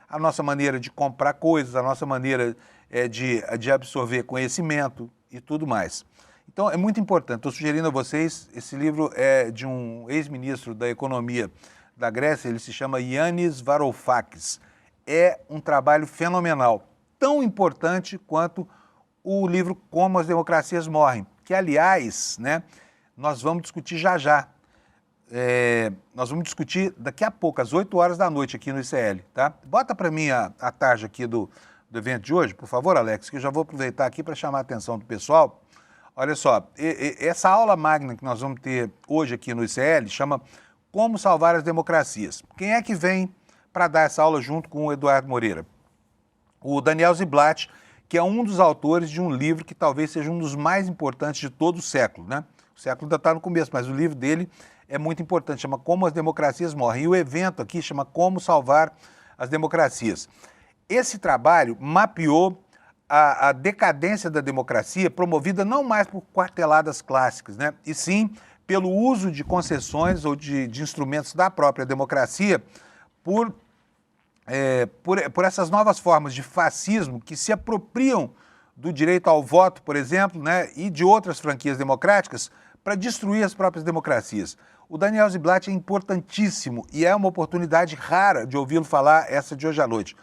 A nossa maneira de comprar coisas, a nossa maneira de absorver conhecimento e tudo mais. Então, é muito importante. Estou sugerindo a vocês, esse livro é de um ex-ministro da Economia da Grécia, ele se chama Yannis Varoufakis. É um trabalho fenomenal, tão importante quanto o livro Como as Democracias Morrem, que, aliás, nós vamos discutir já. Nós vamos discutir daqui a pouco, às 8 horas da noite, aqui no ICL, tá? Bota para mim a tarja aqui do evento de hoje, por favor, Alex, que eu já vou aproveitar aqui para chamar a atenção do pessoal. Olha só, essa aula magna que nós vamos ter hoje aqui no ICL chama Como Salvar as Democracias. Quem é que vem para dar essa aula junto com o Eduardo Moreira? O Daniel Ziblatt, que é um dos autores de um livro que talvez seja um dos mais importantes de todo o século, O século ainda está no começo, mas o livro dele é muito importante, chama Como as Democracias Morrem. E o evento aqui chama Como Salvar as Democracias. Esse trabalho mapeou a decadência da democracia, promovida não mais por quarteladas clássicas, e sim pelo uso de concessões ou de instrumentos da própria democracia por essas novas formas de fascismo que se apropriam do direito ao voto, por exemplo, e de outras franquias democráticas para destruir as próprias democracias. O Daniel Ziblatt é importantíssimo e é uma oportunidade rara de ouvi-lo falar essa de hoje à noite.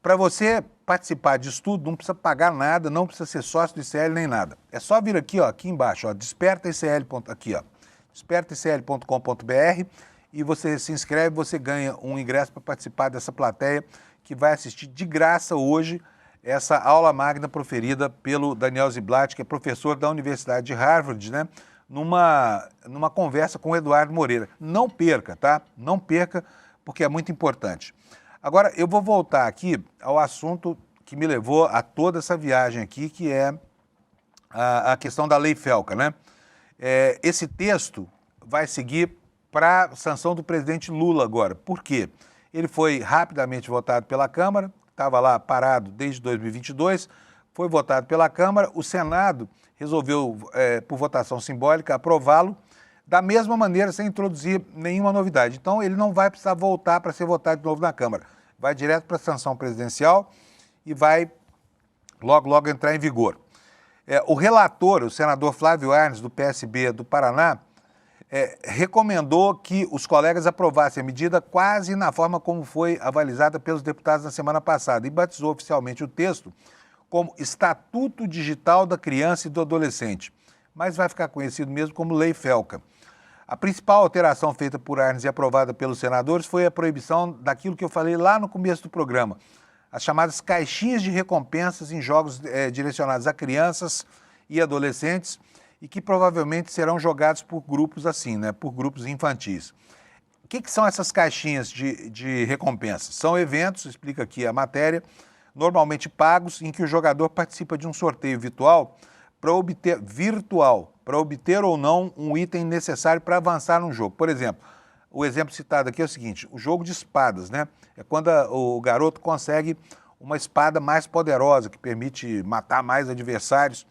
Para você participar disso tudo, não precisa pagar nada, não precisa ser sócio do ICL nem nada. É só vir aqui, aqui embaixo, despertaicl.com.br e você se inscreve, você ganha um ingresso para participar dessa plateia que vai assistir de graça hoje essa aula magna proferida pelo Daniel Ziblatt, que é professor da Universidade de Harvard, numa conversa com o Eduardo Moreira. Não perca, tá? Não perca, porque é muito importante. Agora, eu vou voltar aqui ao assunto que me levou a toda essa viagem aqui, que é a questão da Lei Felca, Esse texto vai seguir para a sanção do presidente Lula agora. Por quê? Ele foi rapidamente votado pela Câmara, estava lá parado desde 2022, foi votado pela Câmara, o Senado resolveu, por votação simbólica, aprová-lo da mesma maneira, sem introduzir nenhuma novidade. Então, ele não vai precisar voltar para ser votado de novo na Câmara. Vai direto para a sanção presidencial e vai logo, logo entrar em vigor. O relator, o senador Flávio Arnes, do PSB do Paraná, recomendou que os colegas aprovassem a medida quase na forma como foi avalizada pelos deputados na semana passada e batizou oficialmente o texto como Estatuto Digital da Criança e do Adolescente, mas vai ficar conhecido mesmo como Lei Felca. A principal alteração feita por Arnes e aprovada pelos senadores foi a proibição daquilo que eu falei lá no começo do programa, as chamadas caixinhas de recompensas em jogos direcionados a crianças e adolescentes e que provavelmente serão jogados por grupos assim, né, por grupos infantis. O que são essas caixinhas de recompensas? São eventos, explica aqui a matéria, normalmente pagos, em que o jogador participa de um sorteio virtual para obter ou não um item necessário para avançar num jogo. Por exemplo, o exemplo citado aqui é o seguinte, o jogo de espadas, né? É quando o garoto consegue uma espada mais poderosa, que permite matar mais adversários.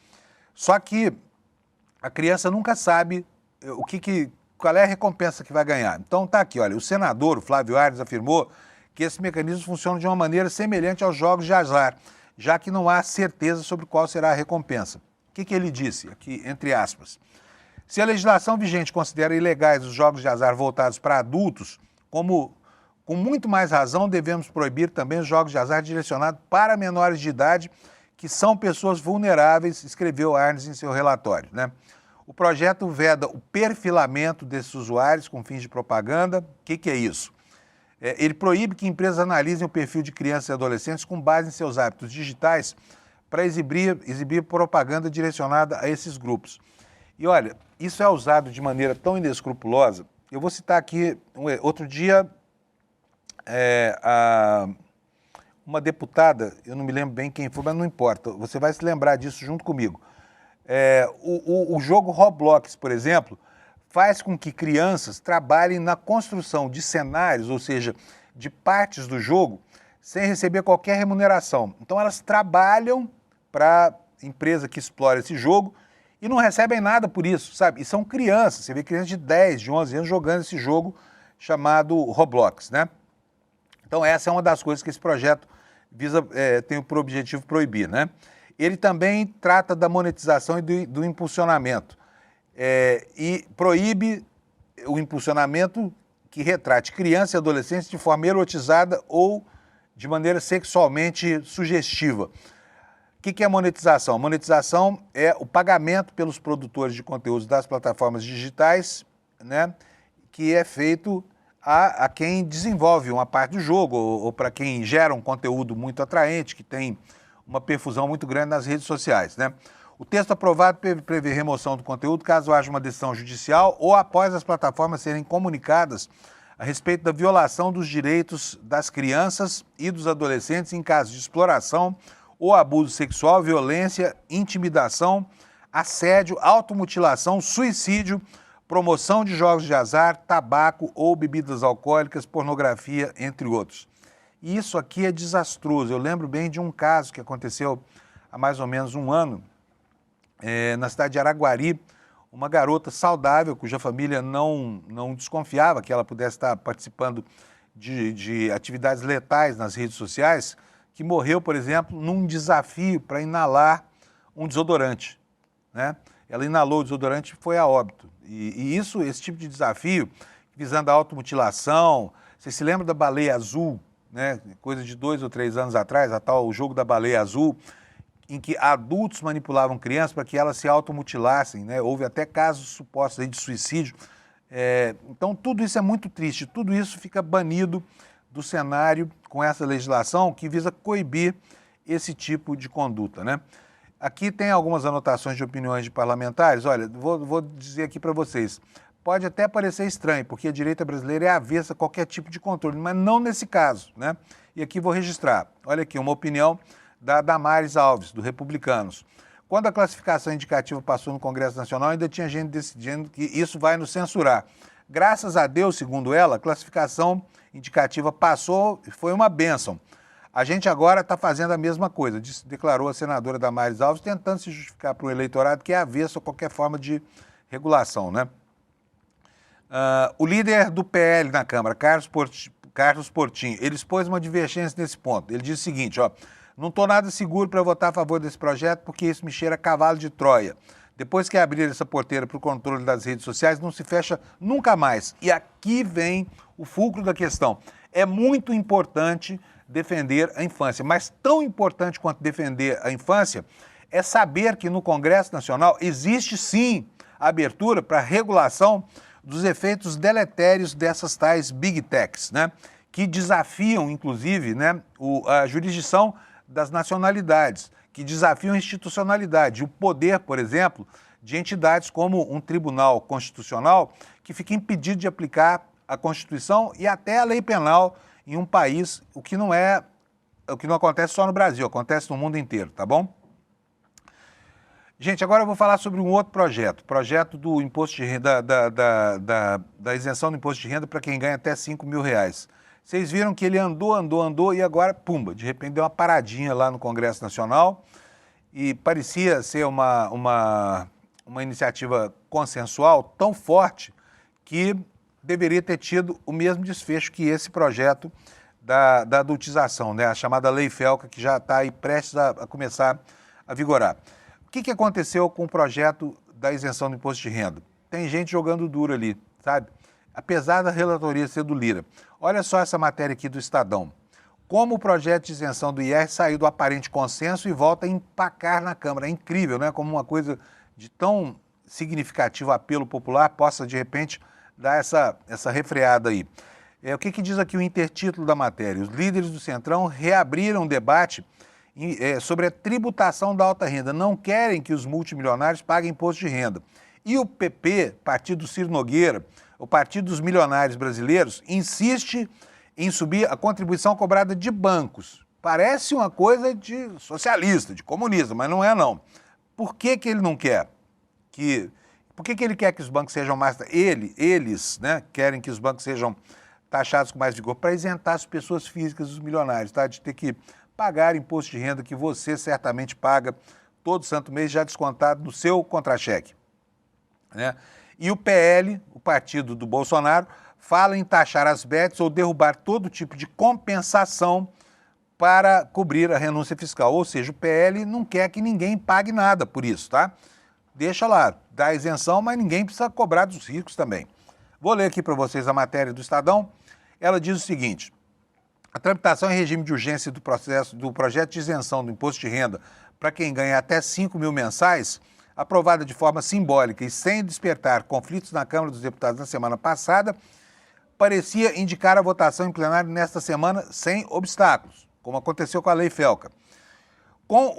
Só que a criança nunca sabe qual é a recompensa que vai ganhar. Então tá aqui, olha, o senador, o Flávio Arnes, afirmou que esse mecanismo funciona de uma maneira semelhante aos jogos de azar, já que não há certeza sobre qual será a recompensa. O que ele disse? Aqui, entre aspas. Se a legislação vigente considera ilegais os jogos de azar voltados para adultos, com muito mais razão devemos proibir também os jogos de azar direcionados para menores de idade, que são pessoas vulneráveis, escreveu Arnes em seu relatório, né? O projeto veda o perfilamento desses usuários com fins de propaganda. O que é isso? Ele proíbe que empresas analisem o perfil de crianças e adolescentes com base em seus hábitos digitais para exibir propaganda direcionada a esses grupos. E olha, isso é usado de maneira tão inescrupulosa. Eu vou citar aqui, outro dia, uma deputada, eu não me lembro bem quem foi, mas não importa, você vai se lembrar disso junto comigo. O jogo Roblox, por exemplo, faz com que crianças trabalhem na construção de cenários, ou seja, de partes do jogo, sem receber qualquer remuneração. Então elas trabalham para a empresa que explora esse jogo e não recebem nada por isso, sabe? E são crianças, você vê crianças de 10, de 11 anos jogando esse jogo chamado Roblox, né? Então essa é uma das coisas que esse projeto tem por objetivo proibir, né? Ele também trata da monetização e do impulsionamento. E proíbe o impulsionamento que retrate crianças e adolescentes de forma erotizada ou de maneira sexualmente sugestiva. O que é monetização? Monetização é o pagamento pelos produtores de conteúdos das plataformas digitais, né, que é feito a quem desenvolve uma parte do jogo ou para quem gera um conteúdo muito atraente, que tem uma perfusão muito grande nas redes sociais, né? O texto aprovado prevê remoção do conteúdo caso haja uma decisão judicial ou após as plataformas serem comunicadas a respeito da violação dos direitos das crianças e dos adolescentes em caso de exploração ou abuso sexual, violência, intimidação, assédio, automutilação, suicídio, promoção de jogos de azar, tabaco ou bebidas alcoólicas, pornografia, entre outros. E isso aqui é desastroso. Eu lembro bem de um caso que aconteceu há mais ou menos um ano, na cidade de Araguari, uma garota saudável, cuja família não desconfiava que ela pudesse estar participando de atividades letais nas redes sociais, que morreu, por exemplo, num desafio para inalar um desodorante, né? Ela inalou o desodorante e foi a óbito. E esse tipo de desafio, visando a automutilação, você se lembra da baleia azul, né? Coisa de 2 ou 3 anos atrás, o jogo da baleia azul, em que adultos manipulavam crianças para que elas se automutilassem, né? Houve até casos supostos aí de suicídio. Então, tudo isso é muito triste, tudo isso fica banido do cenário com essa legislação que visa coibir esse tipo de conduta, né? Aqui tem algumas anotações de opiniões de parlamentares. Olha, vou dizer aqui para vocês, pode até parecer estranho, porque a direita brasileira é avessa a qualquer tipo de controle, mas não nesse caso, né? E aqui vou registrar. Olha aqui, uma opinião da Damares Alves, do Republicanos. Quando a classificação indicativa passou no Congresso Nacional, ainda tinha gente decidindo que isso vai nos censurar. Graças a Deus, segundo ela, a classificação indicativa passou e foi uma bênção. A gente agora está fazendo a mesma coisa, declarou a senadora Damares Alves, tentando se justificar para o eleitorado que é avesso a qualquer forma de regulação, né? O líder do PL na Câmara, Carlos Portinho, ele expôs uma divergência nesse ponto. Ele disse o seguinte, ó, não estou nada seguro para votar a favor desse projeto porque isso me cheira a cavalo de Troia. Depois que abrir essa porteira para o controle das redes sociais, não se fecha nunca mais. E aqui vem o fulcro da questão. É muito importante defender a infância, mas tão importante quanto defender a infância é saber que no Congresso Nacional existe sim abertura para regulação dos efeitos deletérios dessas tais big techs, né? Que desafiam, inclusive, né, a jurisdição das nacionalidades, que desafiam a institucionalidade, o poder, por exemplo, de entidades como um tribunal constitucional que fica impedido de aplicar a Constituição e até a lei penal em um país, o que não acontece só no Brasil, acontece no mundo inteiro, tá bom? Gente, agora eu vou falar sobre um outro projeto do imposto de renda, da isenção do imposto de renda para quem ganha até R$5.000. Vocês viram que ele andou e agora, pumba, de repente deu uma paradinha lá no Congresso Nacional e parecia ser uma iniciativa consensual tão forte que deveria ter tido o mesmo desfecho que esse projeto da adultização, né? A chamada Lei Felca, que já está aí prestes a começar a vigorar. O que aconteceu com o projeto da isenção do imposto de renda? Tem gente jogando duro ali, sabe? Apesar da relatoria ser do Lira. Olha só essa matéria aqui do Estadão. Como o projeto de isenção do IR saiu do aparente consenso e volta a empacar na Câmara. É incrível, né? Como uma coisa de tão significativo apelo popular possa, de repente, dar essa refreada aí. O que diz aqui o intertítulo da matéria? Os líderes do Centrão reabriram o debate sobre a tributação da alta renda. Não querem que os multimilionários paguem imposto de renda. E o PP, partido do Ciro Nogueira, o partido dos milionários brasileiros, insiste em subir a contribuição cobrada de bancos. Parece uma coisa de socialista, de comunista, mas não é não. Por que ele não quer? Por que ele quer que os bancos sejam mais... Eles, né, querem que os bancos sejam taxados com mais vigor para isentar as pessoas físicas, os milionários, tá? De ter que pagar imposto de renda que você certamente paga todo santo mês já descontado no seu contra-cheque, né? E o PL, o partido do Bolsonaro, fala em taxar as bets ou derrubar todo tipo de compensação para cobrir a renúncia fiscal. Ou seja, o PL não quer que ninguém pague nada por isso, tá? Deixa lá, dá isenção, mas ninguém precisa cobrar dos ricos também. Vou ler aqui para vocês a matéria do Estadão. Ela diz o seguinte: a tramitação em regime de urgência do projeto de isenção do imposto de renda para quem ganha até 5 mil mensais, aprovada de forma simbólica e sem despertar conflitos na Câmara dos Deputados na semana passada, parecia indicar a votação em plenário nesta semana sem obstáculos, como aconteceu com a Lei Felca. Com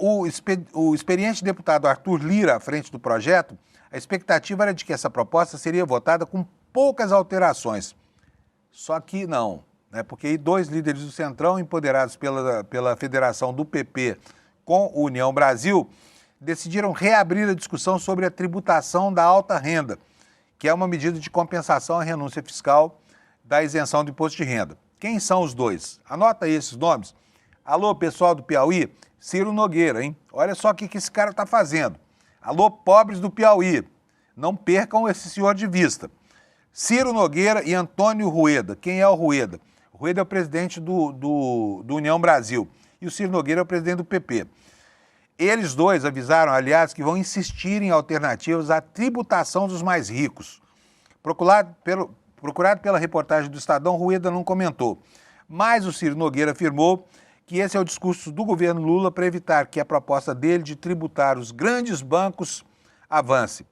o experiente deputado Arthur Lira à frente do projeto, a expectativa era de que essa proposta seria votada com poucas alterações. Só que não, né? Porque aí dois líderes do Centrão, empoderados pela federação do PP com o União Brasil, decidiram reabrir a discussão sobre a tributação da alta renda, que é uma medida de compensação à renúncia fiscal da isenção do imposto de renda. Quem são os dois? Anota aí esses nomes. Alô, pessoal do Piauí, Ciro Nogueira, hein? Olha só o que esse cara está fazendo. Alô, pobres do Piauí, não percam esse senhor de vista. Ciro Nogueira e Antônio Rueda. Quem é o Rueda? O Rueda é o presidente do União Brasil e o Ciro Nogueira é o presidente do PP. Eles dois avisaram, aliás, que vão insistir em alternativas à tributação dos mais ricos. Procurado pela reportagem do Estadão, Rueda não comentou. Mas o Ciro Nogueira afirmou que esse é o discurso do governo Lula para evitar que a proposta dele de tributar os grandes bancos avance.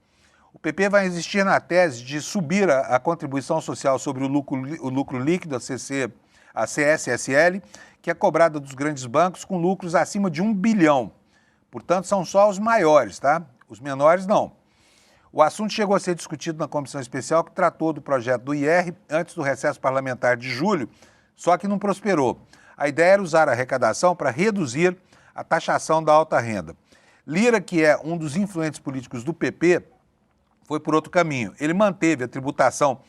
O PP vai insistir na tese de subir a contribuição social sobre o lucro líquido, a CSSL, que é cobrada dos grandes bancos com lucros acima de 1 bilhão. Portanto, são só os maiores, tá? Os menores não. O assunto chegou a ser discutido na comissão especial que tratou do projeto do IR antes do recesso parlamentar de julho, só que não prosperou. A ideia era usar a arrecadação para reduzir a taxação da alta renda. Lira, que é um dos influentes políticos do PP, foi por outro caminho. Ele manteve a tributação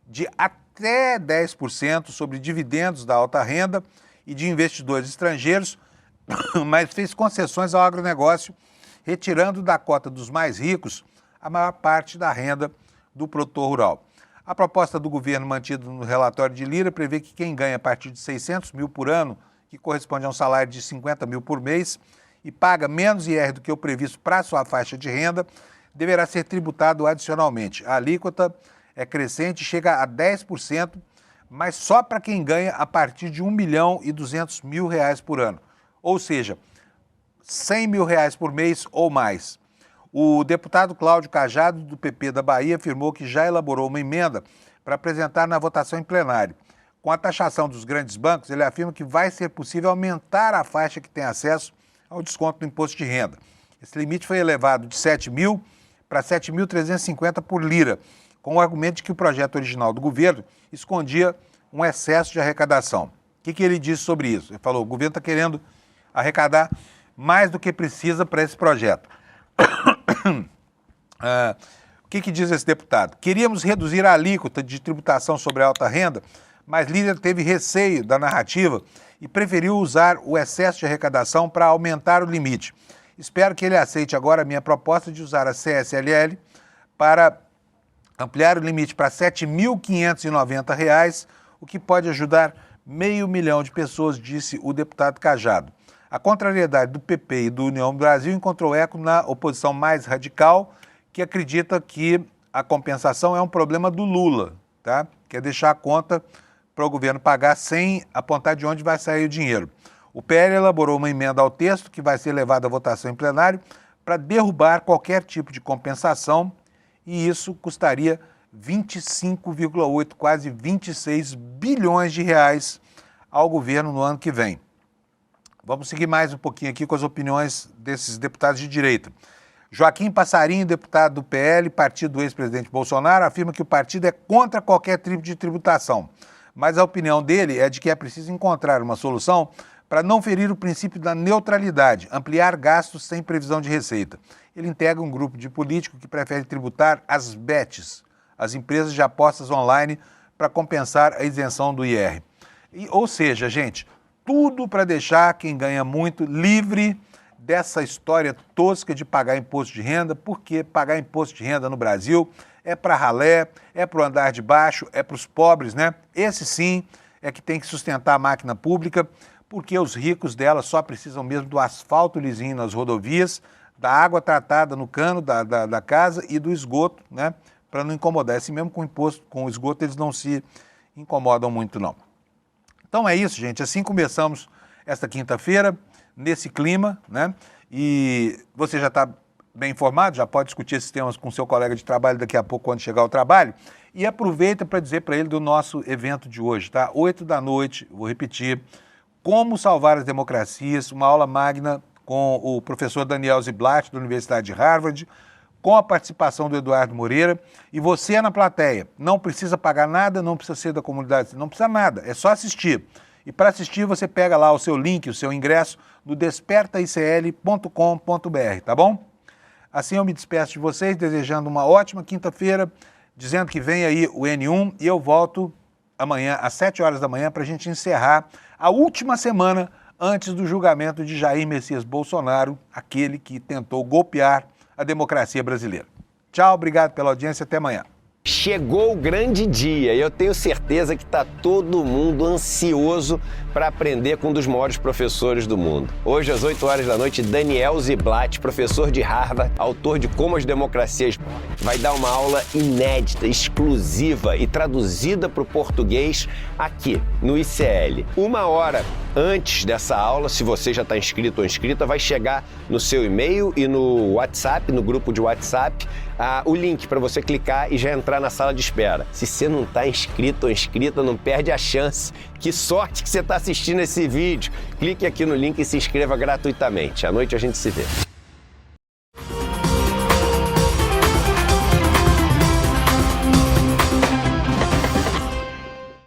de até 10% sobre dividendos da alta renda e de investidores estrangeiros, mas fez concessões ao agronegócio, retirando da cota dos mais ricos a maior parte da renda do produtor rural. A proposta do governo mantida no relatório de Lira prevê que quem ganha a partir de 600 mil por ano, que corresponde a um salário de 50 mil por mês, e paga menos IR do que o previsto para a sua faixa de renda, deverá ser tributado adicionalmente. A alíquota é crescente e chega a 10%, mas só para quem ganha a partir de R$1.200.000 por ano. Ou seja, R$100 mil por mês ou mais. O deputado Cláudio Cajado, do PP da Bahia, afirmou que já elaborou uma emenda para apresentar na votação em plenário. Com a taxação dos grandes bancos, ele afirma que vai ser possível aumentar a faixa que tem acesso ao desconto do imposto de renda. Esse limite foi elevado de 7 mil para 7.350 por lira, com o argumento de que o projeto original do governo escondia um excesso de arrecadação. O que ele disse sobre isso? Ele falou: o governo está querendo arrecadar mais do que precisa para esse projeto. O que diz esse deputado? Queríamos reduzir a alíquota de tributação sobre a alta renda, mas Lira teve receio da narrativa e preferiu usar o excesso de arrecadação para aumentar o limite. Espero que ele aceite agora a minha proposta de usar a CSLL para ampliar o limite para R$ 7.590, o que pode ajudar 500 mil de pessoas, disse o deputado Cajado. A contrariedade do PP e do União Brasil encontrou eco na oposição mais radical, que acredita que a compensação é um problema do Lula, tá? Quer deixar a conta para o governo pagar sem apontar de onde vai sair o dinheiro. O PL elaborou uma emenda ao texto que vai ser levada à votação em plenário para derrubar qualquer tipo de compensação, e isso custaria 25,8, quase 26 bilhões de reais ao governo no ano que vem. Vamos seguir mais um pouquinho aqui com as opiniões desses deputados de direita. Joaquim Passarinho, deputado do PL, partido do ex-presidente Bolsonaro, afirma que o partido é contra qualquer tipo de tributação, mas a opinião dele é de que é preciso encontrar uma solução para não ferir o princípio da neutralidade, ampliar gastos sem previsão de receita. Ele integra um grupo de políticos que prefere tributar as bets, as empresas de apostas online, para compensar a isenção do IR. Ou seja, gente, tudo para deixar quem ganha muito livre dessa história tosca de pagar imposto de renda, porque pagar imposto de renda no Brasil é para ralé, é para o andar de baixo, é para os pobres, né? Esse sim é que tem que sustentar a máquina pública, porque os ricos dela só precisam mesmo do asfalto lisinho nas rodovias, da água tratada no cano da casa e do esgoto, né? Para não incomodar. Assim mesmo com imposto, com o esgoto, eles não se incomodam muito, não. Então é isso, gente. Assim começamos esta quinta-feira, nesse clima, né? E você já está bem informado, já pode discutir esses temas com seu colega de trabalho daqui a pouco, quando chegar ao trabalho. E aproveita para dizer para ele do nosso evento de hoje, tá? 8 da noite, vou repetir, Como Salvar as Democracias, uma aula magna com o professor Daniel Ziblatt, da Universidade de Harvard, com a participação do Eduardo Moreira. E você na plateia, não precisa pagar nada, não precisa ser da comunidade, não precisa nada, é só assistir. E para assistir você pega lá o seu link, o seu ingresso no despertaicl.com.br, tá bom? Assim eu me despeço de vocês, desejando uma ótima quinta-feira, dizendo que vem aí o N1 e eu volto amanhã às 7 horas da manhã para a gente encerrar a última semana antes do julgamento de Jair Messias Bolsonaro, aquele que tentou golpear a democracia brasileira. Tchau, obrigado pela audiência, até amanhã. Chegou o grande dia e eu tenho certeza que está todo mundo ansioso para aprender com um dos maiores professores do mundo. Hoje, às 8 horas da noite, Daniel Ziblatt, professor de Harvard, autor de Como as Democracias, vai dar uma aula inédita, exclusiva e traduzida para o português aqui no ICL. 1 hora antes dessa aula, se você já está inscrito ou inscrita, vai chegar no seu e-mail e no WhatsApp, no grupo de WhatsApp, o link para você clicar e já entrar na sala de espera. Se você não está inscrito ou inscrita, não perde a chance. Que sorte que você está assistindo esse vídeo. Clique aqui no link e se inscreva gratuitamente. À noite a gente se vê.